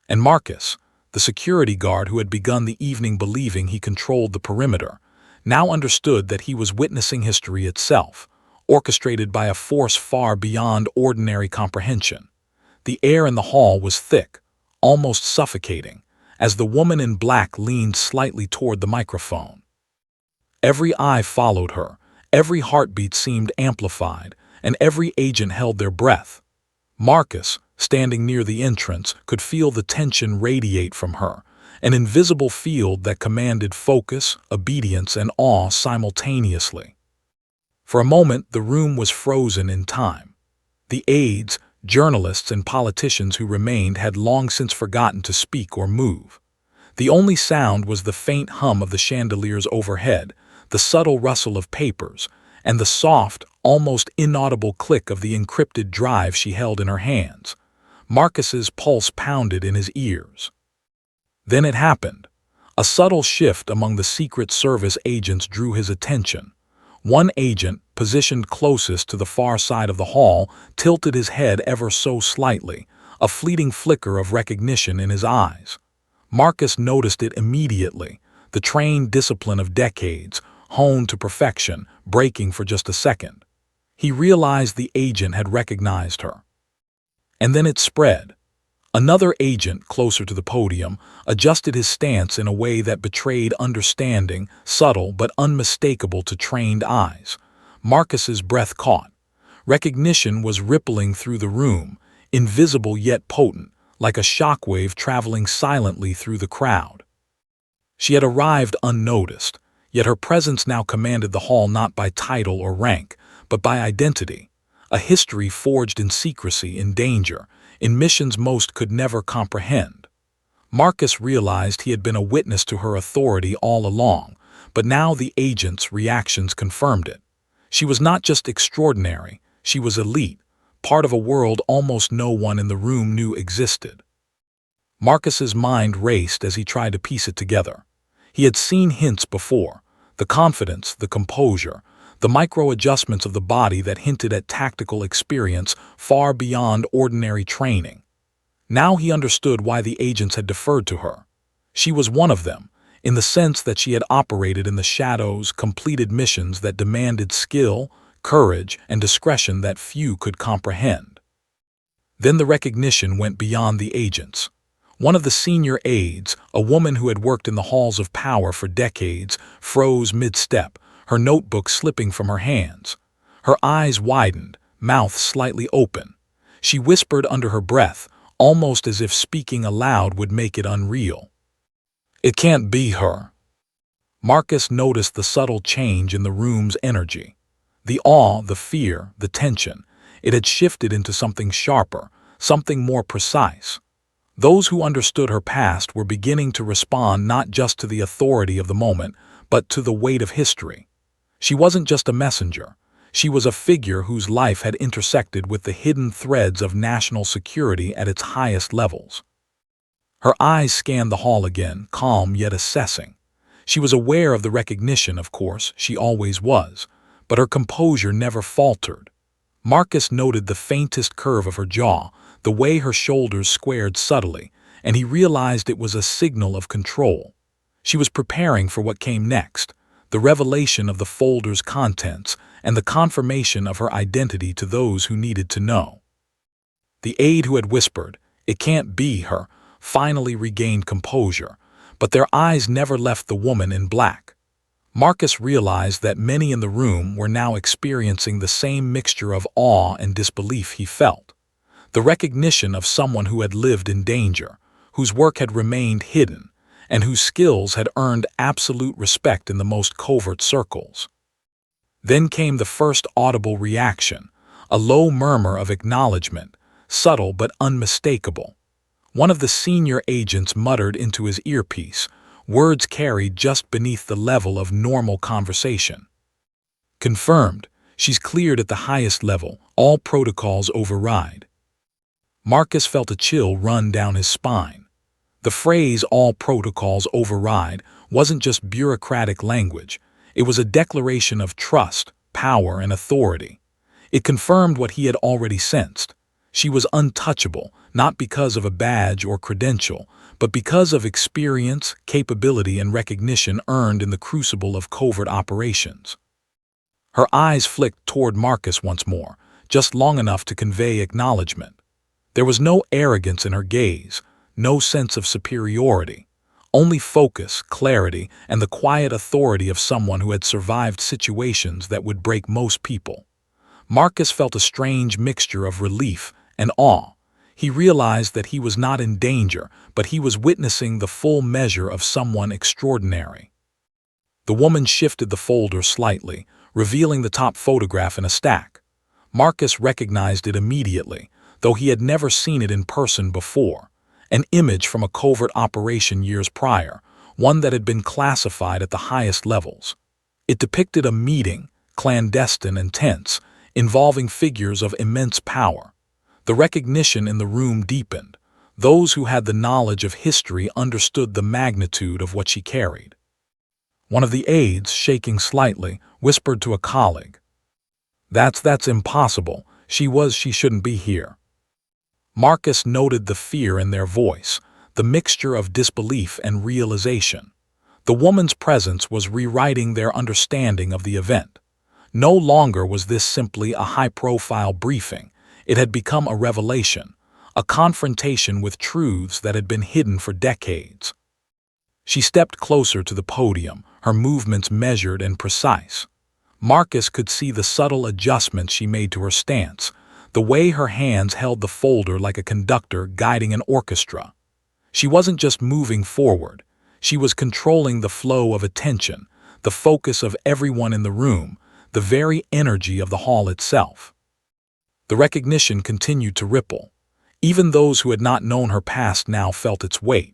Speaker 1: And Marcus, the security guard who had begun the evening believing he controlled the perimeter, now understood that he was witnessing history itself, orchestrated by a force far beyond ordinary comprehension. The air in the hall was thick, almost suffocating, as the woman in black leaned slightly toward the microphone. Every eye followed her, every heartbeat seemed amplified, and every agent held their breath. Marcus, standing near the entrance, could feel the tension radiate from her, an invisible field that commanded focus, obedience, and awe simultaneously. For a moment, the room was frozen in time. The aides, journalists, and politicians who remained had long since forgotten to speak or move. The only sound was the faint hum of the chandeliers overhead, the subtle rustle of papers, and the soft, almost inaudible click of the encrypted drive she held in her hands. Marcus's pulse pounded in his ears. Then it happened. A subtle shift among the Secret Service agents drew his attention. One agent, positioned closest to the far side of the hall, tilted his head ever so slightly, a fleeting flicker of recognition in his eyes. Marcus noticed it immediately, the trained discipline of decades, honed to perfection, breaking for just a second. He realized the agent had recognized her. And then it spread. Another agent, closer to the podium, adjusted his stance in a way that betrayed understanding, subtle but unmistakable to trained eyes. Marcus's breath caught. Recognition was rippling through the room, invisible yet potent, like a shockwave traveling silently through the crowd. She had arrived unnoticed, yet her presence now commanded the hall not by title or rank, but by identity, a history forged in secrecy, in danger, in missions most could never comprehend. Marcus realized he had been a witness to her authority all along, but now the agent's reactions confirmed it. She was not just extraordinary, she was elite, part of a world almost no one in the room knew existed. Marcus's mind raced as he tried to piece it together. He had seen hints before, the confidence, the composure, the micro-adjustments of the body that hinted at tactical experience far beyond ordinary training. Now he understood why the agents had deferred to her. She was one of them, in the sense that she had operated in the shadows, completed missions that demanded skill, courage, and discretion that few could comprehend. Then the recognition went beyond the agents. One of the senior aides, a woman who had worked in the halls of power for decades, froze mid-step, her notebook slipping from her hands. Her eyes widened, mouth slightly open. She whispered under her breath, almost as if speaking aloud would make it unreal. "It can't be her." Marcus noticed the subtle change in the room's energy. The awe, the fear, the tension. It had shifted into something sharper, something more precise. Those who understood her past were beginning to respond not just to the authority of the moment, but to the weight of history. She wasn't just a messenger. She was a figure whose life had intersected with the hidden threads of national security at its highest levels. Her eyes scanned the hall again, calm yet assessing. She was aware of the recognition, of course, she always was, but her composure never faltered. Marcus noted the faintest curve of her jaw, the way her shoulders squared subtly, and he realized it was a signal of control. She was preparing for what came next, the revelation of the folder's contents and the confirmation of her identity to those who needed to know. The aide who had whispered, "It can't be her," finally regained composure, but their eyes never left the woman in black. Marcus realized that many in the room were now experiencing the same mixture of awe and disbelief he felt. The recognition of someone who had lived in danger, whose work had remained hidden, and whose skills had earned absolute respect in the most covert circles. Then came the first audible reaction, a low murmur of acknowledgement, subtle but unmistakable. One of the senior agents muttered into his earpiece, words carried just beneath the level of normal conversation. "Confirmed. She's cleared at the highest level. All protocols override." Marcus felt a chill run down his spine. The phrase "all protocols override" wasn't just bureaucratic language. It was a declaration of trust, power, and authority. It confirmed what he had already sensed. She was untouchable, not because of a badge or credential, but because of experience, capability, and recognition earned in the crucible of covert operations. Her eyes flicked toward Marcus once more, just long enough to convey acknowledgement. There was no arrogance in her gaze, no sense of superiority, only focus, clarity, and the quiet authority of someone who had survived situations that would break most people. Marcus felt a strange mixture of relief and awe. He realized that he was not in danger, but he was witnessing the full measure of someone extraordinary. The woman shifted the folder slightly, revealing the top photograph in a stack. Marcus recognized it immediately, though he had never seen it in person before. An image from a covert operation years prior, one that had been classified at the highest levels. It depicted a meeting, clandestine and tense, involving figures of immense power. The recognition in the room deepened. Those who had the knowledge of history understood the magnitude of what she carried. One of the aides, shaking slightly, whispered to a colleague, That's impossible. She shouldn't be here." Marcus noted the fear in their voice, the mixture of disbelief and realization. The woman's presence was rewriting their understanding of the event. No longer was this simply a high-profile briefing. It had become a revelation, a confrontation with truths that had been hidden for decades. She stepped closer to the podium, her movements measured and precise. Marcus could see the subtle adjustments she made to her stance, the way her hands held the folder like a conductor guiding an orchestra. She wasn't just moving forward. She was controlling the flow of attention, the focus of everyone in the room, the very energy of the hall itself. The recognition continued to ripple. Even those who had not known her past now felt its weight.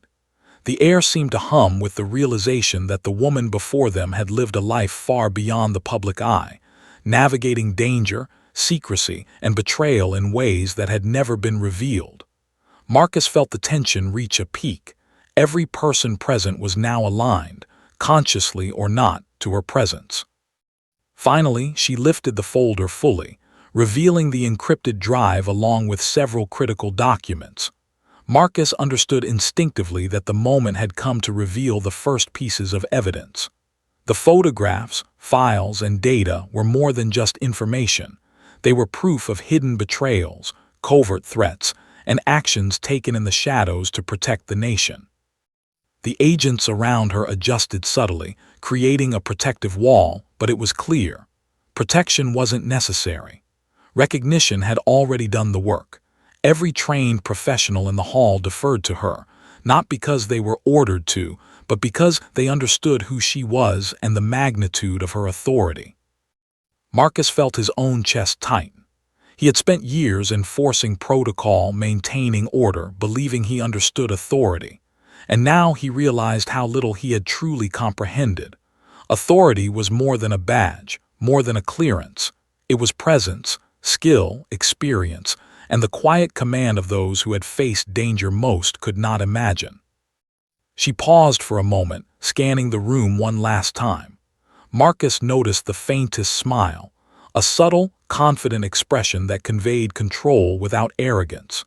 Speaker 1: The air seemed to hum with the realization that the woman before them had lived a life far beyond the public eye, navigating danger, secrecy, and betrayal in ways that had never been revealed. Marcus felt the tension reach a peak. Every person present was now aligned, consciously or not, to her presence. Finally, she lifted the folder fully, revealing the encrypted drive along with several critical documents. Marcus understood instinctively that the moment had come to reveal the first pieces of evidence. The photographs, files, and data were more than just information. They were proof of hidden betrayals, covert threats, and actions taken in the shadows to protect the nation. The agents around her adjusted subtly, creating a protective wall, but it was clear. Protection wasn't necessary. Recognition had already done the work. Every trained professional in the hall deferred to her, not because they were ordered to, but because they understood who she was and the magnitude of her authority. Marcus felt his own chest tighten. He had spent years enforcing protocol, maintaining order, believing he understood authority. And now he realized how little he had truly comprehended. Authority was more than a badge, more than a clearance. It was presence, skill, experience, and the quiet command of those who had faced danger most could not imagine. She paused for a moment, scanning the room one last time. Marcus noticed the faintest smile, a subtle, confident expression that conveyed control without arrogance.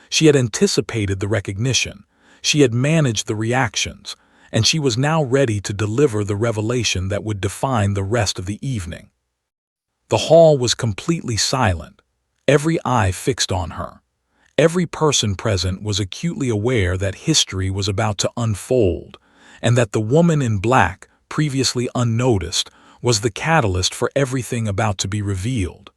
Speaker 1: She had anticipated the recognition, she had managed the reactions, and she was now ready to deliver the revelation that would define the rest of the evening. The hall was completely silent. Every eye fixed on her. Every person present was acutely aware that history was about to unfold, and that the woman in black, previously unnoticed, was the catalyst for everything about to be revealed.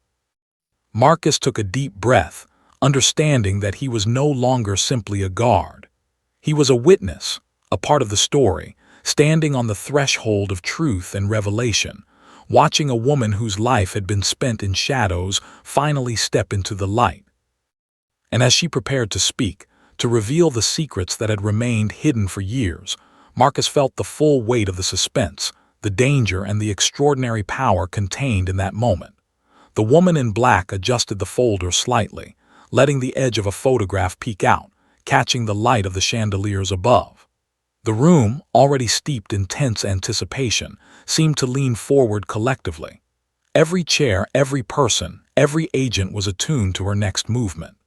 Speaker 1: Marcus took a deep breath, understanding that he was no longer simply a guard. He was a witness, a part of the story, standing on the threshold of truth and revelation, watching a woman whose life had been spent in shadows finally step into the light. And as she prepared to speak, to reveal the secrets that had remained hidden for years, Marcus felt the full weight of the suspense, the danger, and the extraordinary power contained in that moment. The woman in black adjusted the folder slightly, letting the edge of a photograph peek out, catching the light of the chandeliers above. The room, already steeped in tense anticipation, seemed to lean forward collectively. Every chair, every person, every agent was attuned to her next movement.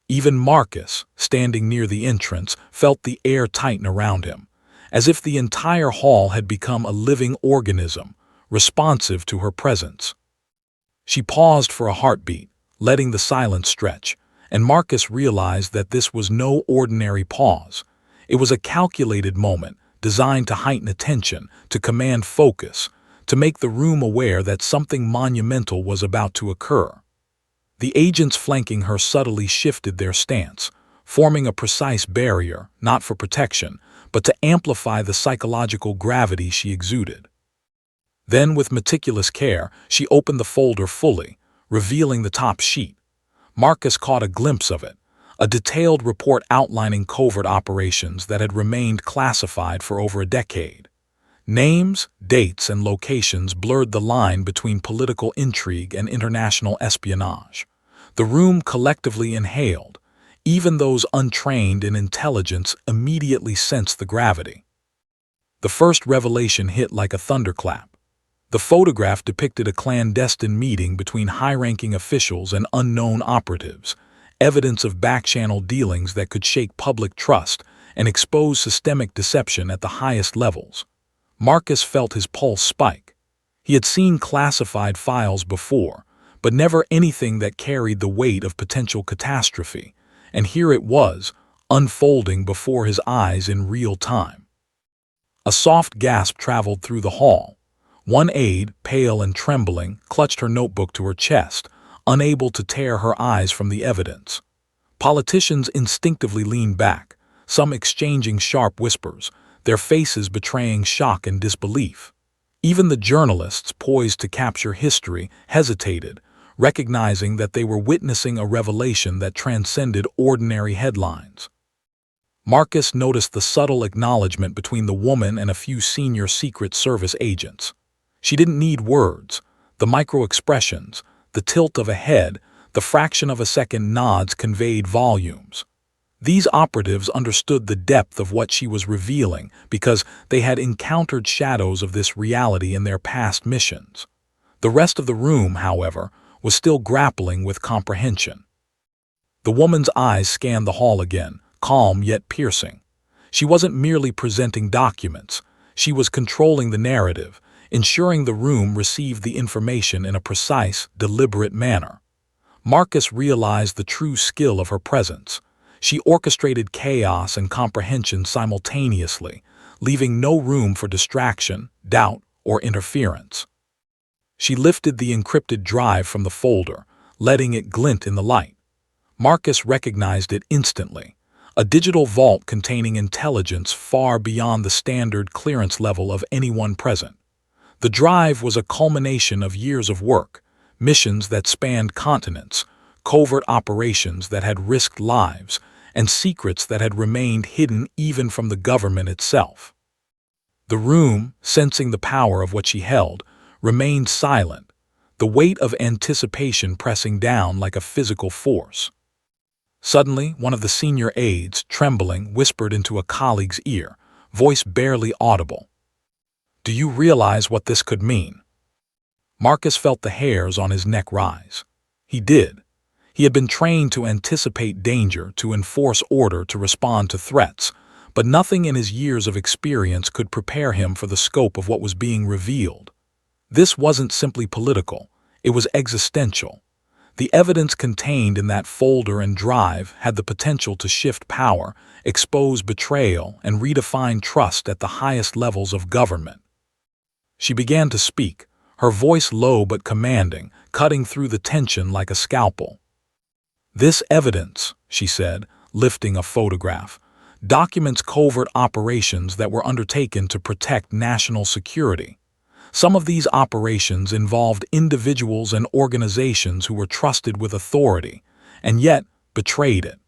Speaker 1: Even Marcus, standing near the entrance, felt the air tighten around him, as if the entire hall had become a living organism, responsive to her presence. She paused for a heartbeat, letting the silence stretch, and Marcus realized that this was no ordinary pause. It was a calculated moment, designed to heighten attention, to command focus, to make the room aware that something monumental was about to occur. The agents flanking her subtly shifted their stance, forming a precise barrier, not for protection, but to amplify the psychological gravity she exuded. Then, with meticulous care, she opened the folder fully, revealing the top sheet. Marcus caught a glimpse of it, a detailed report outlining covert operations that had remained classified for over a decade. Names, dates, and locations blurred the line between political intrigue and international espionage. The room collectively inhaled. Even those untrained in intelligence immediately sensed the gravity. The first revelation hit like a thunderclap. The photograph depicted a clandestine meeting between high-ranking officials and unknown operatives, evidence of back-channel dealings that could shake public trust and expose systemic deception at the highest levels. Marcus felt his pulse spike. He had seen classified files before, but never anything that carried the weight of potential catastrophe, and here it was, unfolding before his eyes in real time. A soft gasp traveled through the hall. One aide, pale and trembling, clutched her notebook to her chest, unable to tear her eyes from the evidence. Politicians instinctively leaned back, some exchanging sharp whispers, their faces betraying shock and disbelief. Even the journalists, poised to capture history, hesitated, recognizing that they were witnessing a revelation that transcended ordinary headlines. Marcus noticed the subtle acknowledgement between the woman and a few senior Secret Service agents. She didn't need words. The micro-expressions, the tilt of a head, the fraction of a second nods conveyed volumes. These operatives understood the depth of what she was revealing because they had encountered shadows of this reality in their past missions. The rest of the room, however, was still grappling with comprehension. The woman's eyes scanned the hall again, calm yet piercing. She wasn't merely presenting documents. She was controlling the narrative, ensuring the room received the information in a precise, deliberate manner. Marcus realized the true skill of her presence. She orchestrated chaos and comprehension simultaneously, leaving no room for distraction, doubt, or interference. She lifted the encrypted drive from the folder, letting it glint in the light. Marcus recognized it instantly, a digital vault containing intelligence far beyond the standard clearance level of anyone present. The drive was a culmination of years of work, missions that spanned continents, covert operations that had risked lives, and secrets that had remained hidden even from the government itself. The room, sensing the power of what she held, remained silent, the weight of anticipation pressing down like a physical force. Suddenly, one of the senior aides, trembling, whispered into a colleague's ear, voice barely audible. "Do you realize what this could mean?" Marcus felt the hairs on his neck rise. He did. He had been trained to anticipate danger, to enforce order, to respond to threats, but nothing in his years of experience could prepare him for the scope of what was being revealed. This wasn't simply political, it was existential. The evidence contained in that folder and drive had the potential to shift power, expose betrayal, and redefine trust at the highest levels of government. She began to speak, her voice low but commanding, cutting through the tension like a scalpel. "This evidence," she said, lifting a photograph, "documents covert operations that were undertaken to protect national security. Some of these operations involved individuals and organizations who were trusted with authority, and yet betrayed it."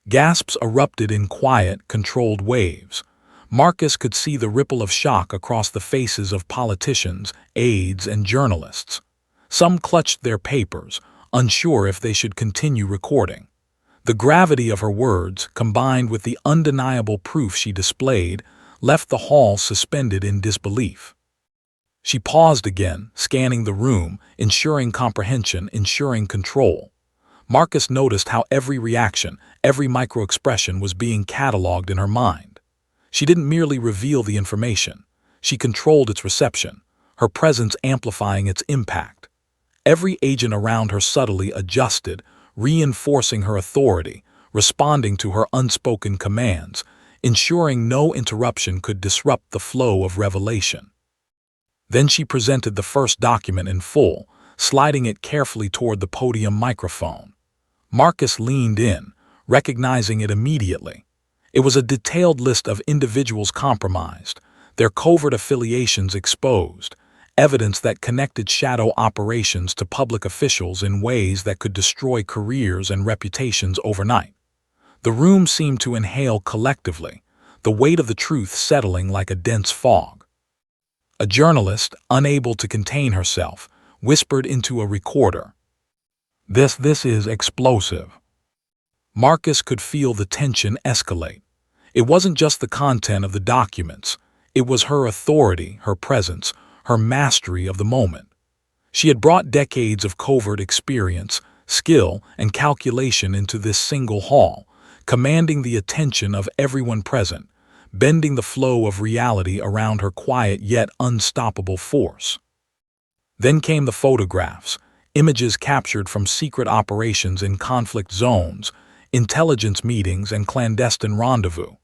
Speaker 1: Gasps erupted in quiet, controlled waves. Marcus could see the ripple of shock across the faces of politicians, aides, and journalists. Some clutched their papers, unsure if they should continue recording. The gravity of her words, combined with the undeniable proof she displayed, left the hall suspended in disbelief. She paused again, scanning the room, ensuring comprehension, ensuring control. Marcus noticed how every reaction, every micro-expression was being cataloged in her mind. She didn't merely reveal the information. She controlled its reception, her presence amplifying its impact. Every agent around her subtly adjusted, reinforcing her authority, responding to her unspoken commands, ensuring no interruption could disrupt the flow of revelation. Then she presented the first document in full, sliding it carefully toward the podium microphone. Marcus leaned in, recognizing it immediately. It was a detailed list of individuals compromised, their covert affiliations exposed, evidence that connected shadow operations to public officials in ways that could destroy careers and reputations overnight. The room seemed to inhale collectively, the weight of the truth settling like a dense fog. A journalist, unable to contain herself, whispered into a recorder, This is explosive." Marcus could feel the tension escalate. It wasn't just the content of the documents. It was her authority, her presence, her mastery of the moment. She had brought decades of covert experience, skill, and calculation into this single hall, commanding the attention of everyone present, bending the flow of reality around her quiet yet unstoppable force. Then came the photographs, images captured from secret operations in conflict zones, intelligence meetings, and clandestine rendezvous.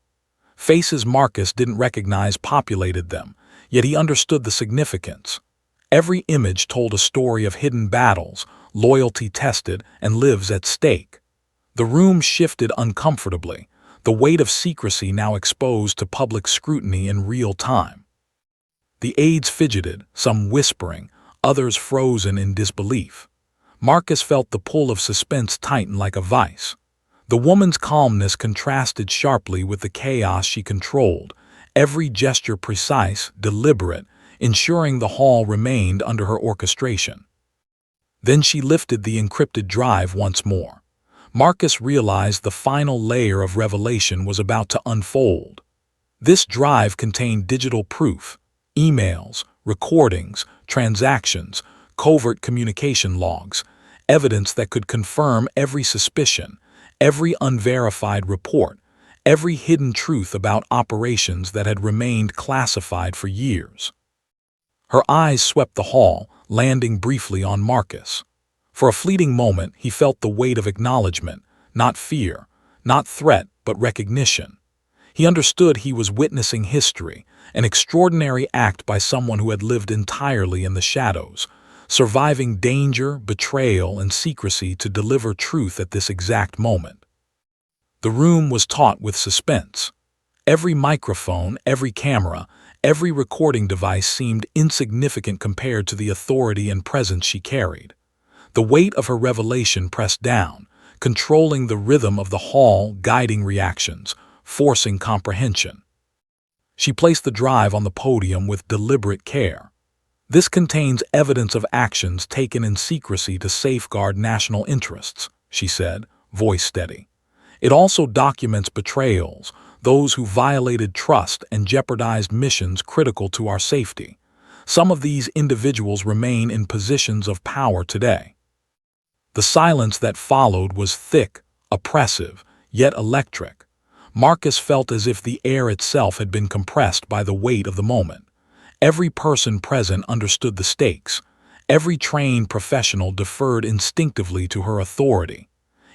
Speaker 1: Faces Marcus didn't recognize populated them, yet he understood the significance. Every image told a story of hidden battles, loyalty tested, and lives at stake. The room shifted uncomfortably, the weight of secrecy now exposed to public scrutiny in real time. The aides fidgeted, some whispering, others frozen in disbelief. Marcus felt the pull of suspense tighten like a vice. The woman's calmness contrasted sharply with the chaos she controlled, every gesture precise, deliberate, ensuring the hall remained under her orchestration. Then she lifted the encrypted drive once more. Marcus realized the final layer of revelation was about to unfold. This drive contained digital proof, emails, recordings, transactions, covert communication logs, evidence that could confirm every suspicion, every unverified report, every hidden truth about operations that had remained classified for years. Her eyes swept the hall, landing briefly on Marcus. For a fleeting moment, he felt the weight of acknowledgement, not fear, not threat, but recognition. He understood he was witnessing history, an extraordinary act by someone who had lived entirely in the shadows, surviving danger, betrayal, and secrecy to deliver truth at this exact moment. The room was taut with suspense. Every microphone, every camera, every recording device seemed insignificant compared to the authority and presence she carried. The weight of her revelation pressed down, controlling the rhythm of the hall, guiding reactions, forcing comprehension. She placed the drive on the podium with deliberate care. "This contains evidence of actions taken in secrecy to safeguard national interests," she said, voice steady. "It also documents betrayals, those who violated trust and jeopardized missions critical to our safety. Some of these individuals remain in positions of power today." The silence that followed was thick, oppressive, yet electric. Marcus felt as if the air itself had been compressed by the weight of the moment. Every person present understood the stakes. Every trained professional deferred instinctively to her authority.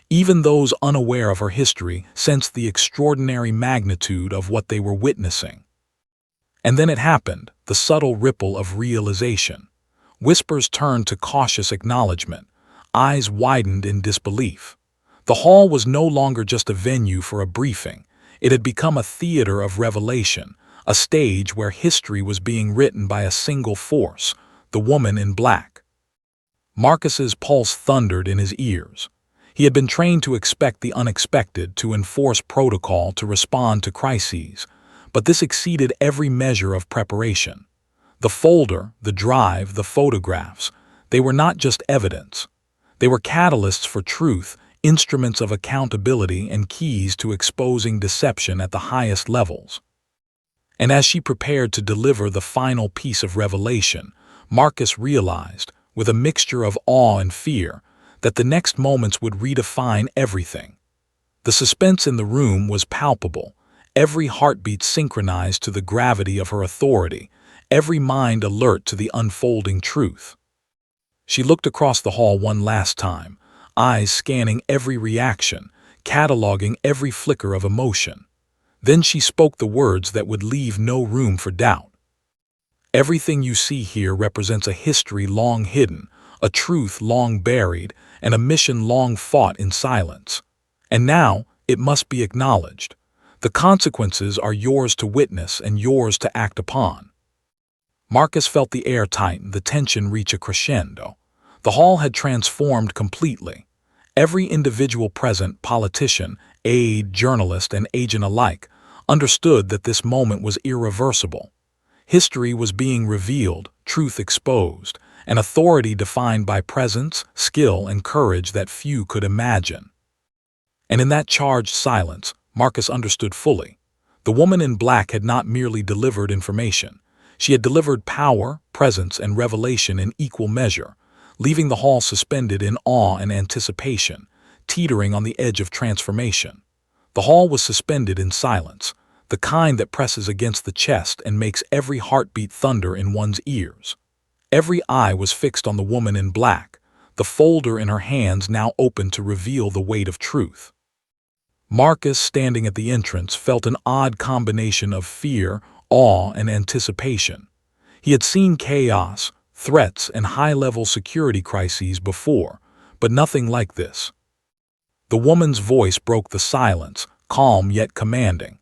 Speaker 1: Even those unaware of her history sensed the extraordinary magnitude of what they were witnessing. And then it happened, the subtle ripple of realization. Whispers turned to cautious acknowledgement. Eyes widened in disbelief. The hall was no longer just a venue for a briefing. It had become a theater of revelation, a stage where history was being written by a single force, the woman in black. Marcus's pulse thundered in his ears. He had been trained to expect the unexpected, to enforce protocol, to respond to crises, but this exceeded every measure of preparation. The folder, the drive, the photographs, they were not just evidence. They were catalysts for truth, instruments of accountability, and keys to exposing deception at the highest levels. And as she prepared to deliver the final piece of revelation, Marcus realized, with a mixture of awe and fear, that the next moments would redefine everything. The suspense in the room was palpable, every heartbeat synchronized to the gravity of her authority, every mind alert to the unfolding truth. She looked across the hall one last time, eyes scanning every reaction, cataloging every flicker of emotion. Then she spoke the words that would leave no room for doubt. "Everything you see here represents a history long hidden, a truth long buried, and a mission long fought in silence. And now, it must be acknowledged. The consequences are yours to witness and yours to act upon. Marcus felt the air tighten, the tension reach a crescendo. The hall had transformed completely. Every individual present, politician, aide, journalist, and agent alike, understood that this moment was irreversible. History was being revealed, truth exposed, and authority defined by presence, skill, and courage that few could imagine. And in that charged silence, Marcus understood fully. The woman in black had not merely delivered information. She had delivered power, presence, and revelation in equal measure, leaving the hall suspended in awe and anticipation, teetering on the edge of transformation. The hall was suspended in silence, the kind that presses against the chest and makes every heartbeat thunder in one's ears. Every eye was fixed on the woman in black, the folder in her hands now open to reveal the weight of truth. Marcus, standing at the entrance, felt an odd combination of fear, awe, and anticipation. He had seen chaos, threats, and high-level security crises before, but nothing like this. The woman's voice broke the silence, calm yet commanding.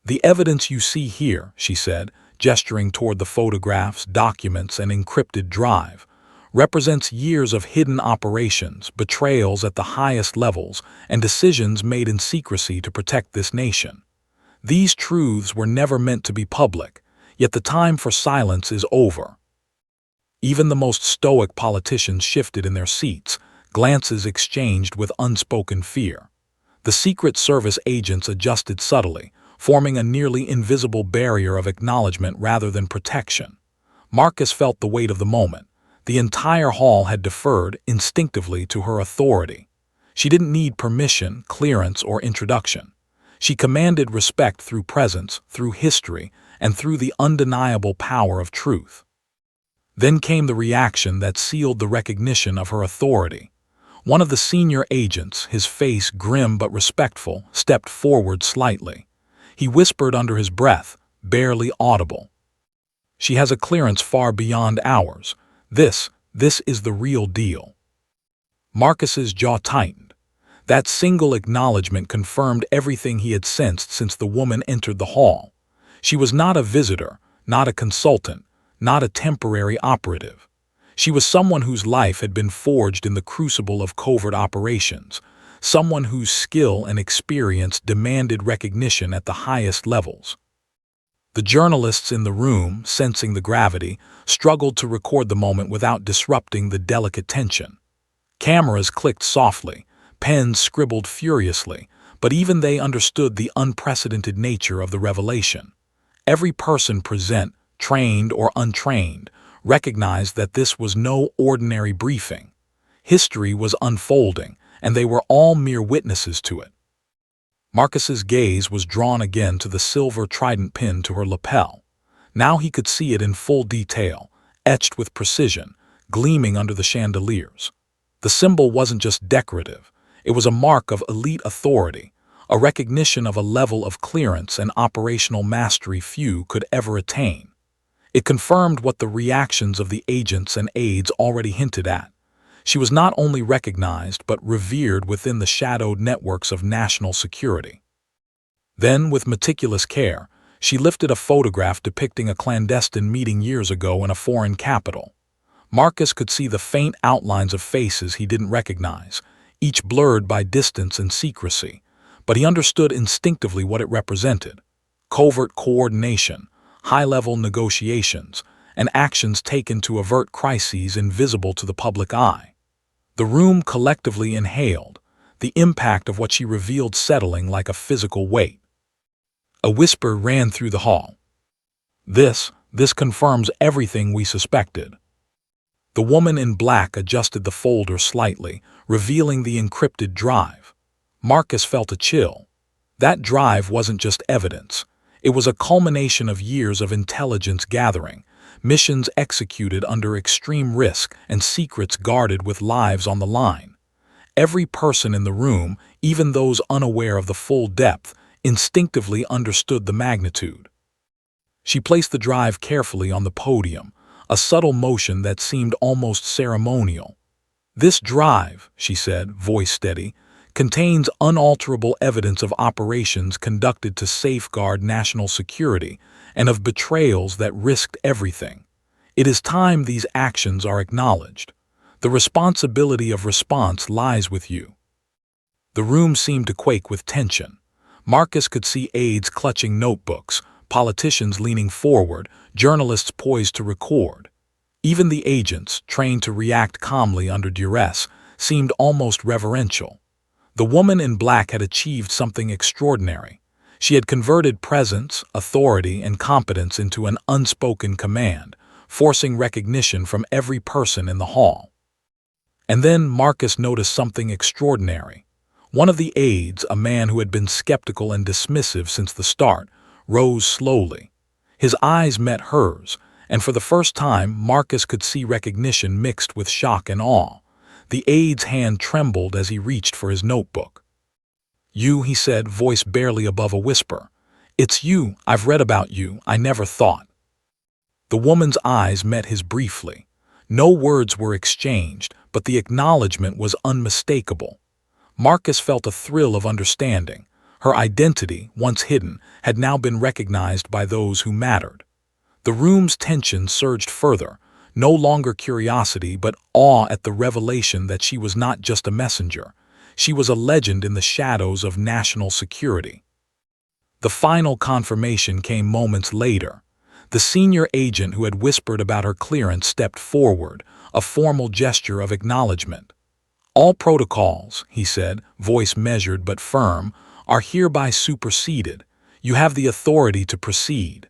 Speaker 1: "The evidence you see here," she said, gesturing toward the photographs, documents, and encrypted drive, represents years of hidden operations, betrayals at the highest levels, and decisions made in secrecy to protect this nation. These truths were never meant to be public, yet the time for silence is over. Even the most stoic politicians shifted in their seats, glances exchanged with unspoken fear. The Secret Service agents adjusted subtly, forming a nearly invisible barrier of acknowledgement rather than protection. Marcus felt the weight of the moment. The entire hall had deferred instinctively to her authority. She didn't need permission, clearance, or introduction. She commanded respect through presence, through history, and through the undeniable power of truth. Then came the reaction that sealed the recognition of her authority. One of the senior agents, his face grim but respectful, stepped forward slightly. He whispered under his breath, barely audible. "She has a clearance far beyond ours. This is the real deal." Marcus's jaw tightened. That single acknowledgement confirmed everything he had sensed since the woman entered the hall. She was not a visitor, not a consultant, not a temporary operative. She was someone whose life had been forged in the crucible of covert operations, someone whose skill and experience demanded recognition at the highest levels. The journalists in the room, sensing the gravity, struggled to record the moment without disrupting the delicate tension. Cameras clicked softly, pens scribbled furiously, but even they understood the unprecedented nature of the revelation. Every person present, trained or untrained, recognized that this was no ordinary briefing. History was unfolding, and they were all mere witnesses to it. Marcus's gaze was drawn again to the silver trident pin to her lapel. Now he could see it in full detail, etched with precision, gleaming under the chandeliers. The symbol wasn't just decorative, it was a mark of elite authority, a recognition of a level of clearance and operational mastery few could ever attain. It confirmed what the reactions of the agents and aides already hinted at. She was not only recognized but revered within the shadowed networks of national security. Then, with meticulous care, she lifted a photograph depicting a clandestine meeting years ago in a foreign capital. Marcus could see the faint outlines of faces he didn't recognize, each blurred by distance and secrecy, but he understood instinctively what it represented: covert coordination, high-level negotiations, and actions taken to avert crises invisible to the public eye. The room collectively inhaled, the impact of what she revealed settling like a physical weight. A whisper ran through the hall. This confirms everything we suspected." The woman in black adjusted the folder slightly, revealing the encrypted drive. Marcus felt a chill. That drive wasn't just evidence. It was a culmination of years of intelligence gathering, missions executed under extreme risk, and secrets guarded with lives on the line. Every person in the room, even those unaware of the full depth, instinctively understood the magnitude. She placed the drive carefully on the podium, a subtle motion that seemed almost ceremonial. "This drive," she said, voice steady, "contains unalterable evidence of operations conducted to safeguard national security and of betrayals that risked everything. It is time these actions are acknowledged. The responsibility of response lies with you." The room seemed to quake with tension. Marcus could see aides clutching notebooks, politicians leaning forward, journalists poised to record. Even the agents, trained to react calmly under duress, seemed almost reverential. The woman in black had achieved something extraordinary. She had converted presence, authority, and competence into an unspoken command, forcing recognition from every person in the hall. And then Marcus noticed something extraordinary. One of the aides, a man who had been skeptical and dismissive since the start, rose slowly. His eyes met hers, and for the first time Marcus could see recognition mixed with shock and awe. The aide's hand trembled as he reached for his notebook. "You," he said, voice barely above a whisper. "It's you. I've read about you. I never thought." The woman's eyes met his briefly. No words were exchanged, but the acknowledgement was unmistakable. Marcus felt a thrill of understanding. Her identity, once hidden, had now been recognized by those who mattered. The room's tension surged further, no longer curiosity but awe at the revelation that she was not just a messenger. She was a legend in the shadows of national security. The final confirmation came moments later. The senior agent who had whispered about her clearance stepped forward, a formal gesture of acknowledgement. "All protocols," he said, voice measured but firm, "are hereby superseded. You have the authority to proceed."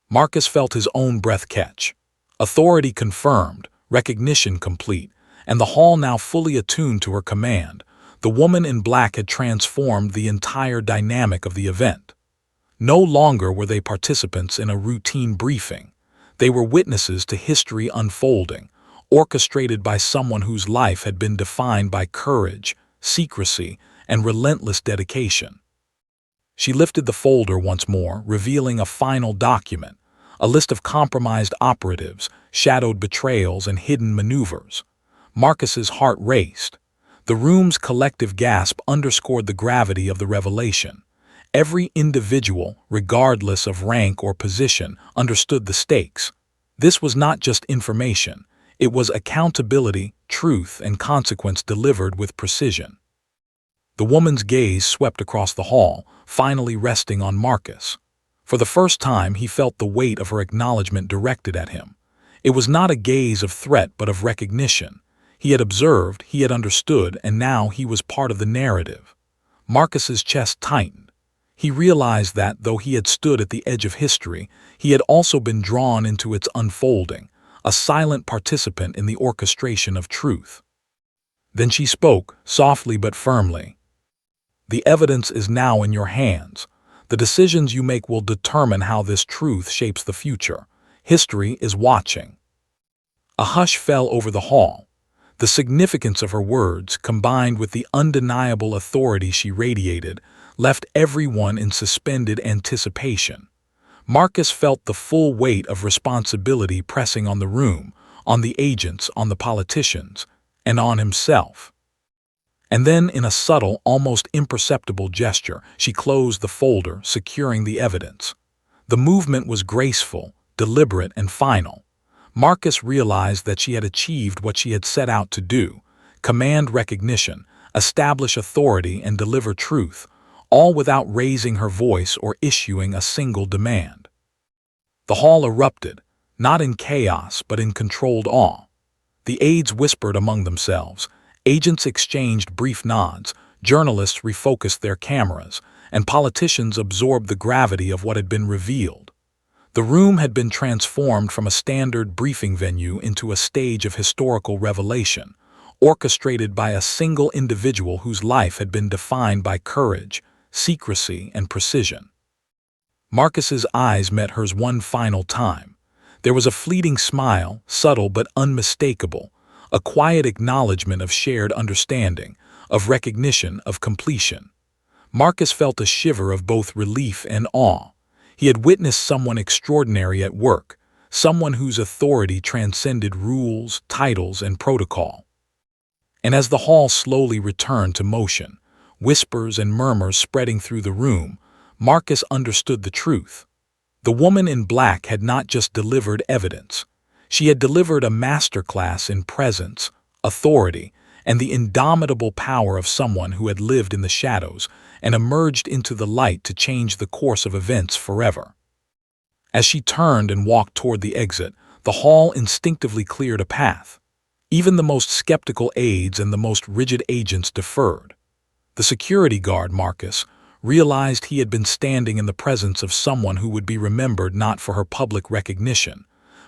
Speaker 1: Marcus felt his own breath catch. Authority confirmed, recognition complete, and the hall now fully attuned to her command. The woman in black had transformed the entire dynamic of the event. No longer were they participants in a routine briefing. They were witnesses to history unfolding, orchestrated by someone whose life had been defined by courage, secrecy, and relentless dedication. She lifted the folder once more, revealing a final document, a list of compromised operatives, shadowed betrayals, and hidden maneuvers. Marcus's heart raced. The room's collective gasp underscored the gravity of the revelation. Every individual, regardless of rank or position, understood the stakes. This was not just information. It was accountability, truth, and consequence delivered with precision. The woman's gaze swept across the hall, finally resting on Marcus. For the first time, he felt the weight of her acknowledgement directed at him. It was not a gaze of threat but of recognition. He had observed, he had understood, and now he was part of the narrative. Marcus's chest tightened. He realized that, though he had stood at the edge of history, he had also been drawn into its unfolding, a silent participant in the orchestration of truth. Then she spoke, softly but firmly. "The evidence is now in your hands. The decisions you make will determine how this truth shapes the future. History is watching." A hush fell over the hall. The significance of her words, combined with the undeniable authority she radiated, left everyone in suspended anticipation. Marcus felt the full weight of responsibility pressing on the room, on the agents, on the politicians, and on himself. And then, in a subtle, almost imperceptible gesture, she closed the folder, securing the evidence. The movement was graceful, deliberate, and final. Marcus realized that she had achieved what she had set out to do: command recognition, establish authority, and deliver truth, all without raising her voice or issuing a single demand. The hall erupted, not in chaos but in controlled awe. The aides whispered among themselves, agents exchanged brief nods, journalists refocused their cameras, and politicians absorbed the gravity of what had been revealed. The room had been transformed from a standard briefing venue into a stage of historical revelation, orchestrated by a single individual whose life had been defined by courage, secrecy, and precision. Marcus's eyes met hers one final time. There was a fleeting smile, subtle but unmistakable, a quiet acknowledgement of shared understanding, of recognition, of completion. Marcus felt a shiver of both relief and awe. He had witnessed someone extraordinary at work, someone whose authority transcended rules, titles, and protocol. And as the hall slowly returned to motion, whispers and murmurs spreading through the room, Marcus understood the truth. The woman in black had not just delivered evidence. She had delivered a masterclass in presence, authority, and the indomitable power of someone who had lived in the shadows and emerged into the light to change the course of events forever. As she turned and walked toward the exit, the hall instinctively cleared a path. Even the most skeptical aides and the most rigid agents deferred. The security guard, Marcus, realized he had been standing in the presence of someone who would be remembered not for her public recognition,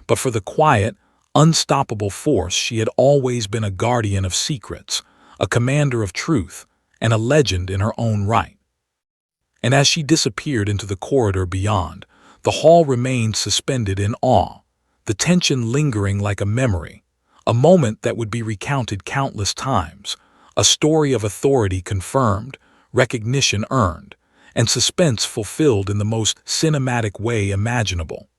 Speaker 1: but for the quiet, unstoppable force she had always been: a guardian of secrets, a commander of truth, and a legend in her own right. And as she disappeared into the corridor beyond, the hall remained suspended in awe, the tension lingering like a memory, a moment that would be recounted countless times, a story of authority confirmed, recognition earned, and suspense fulfilled in the most cinematic way imaginable.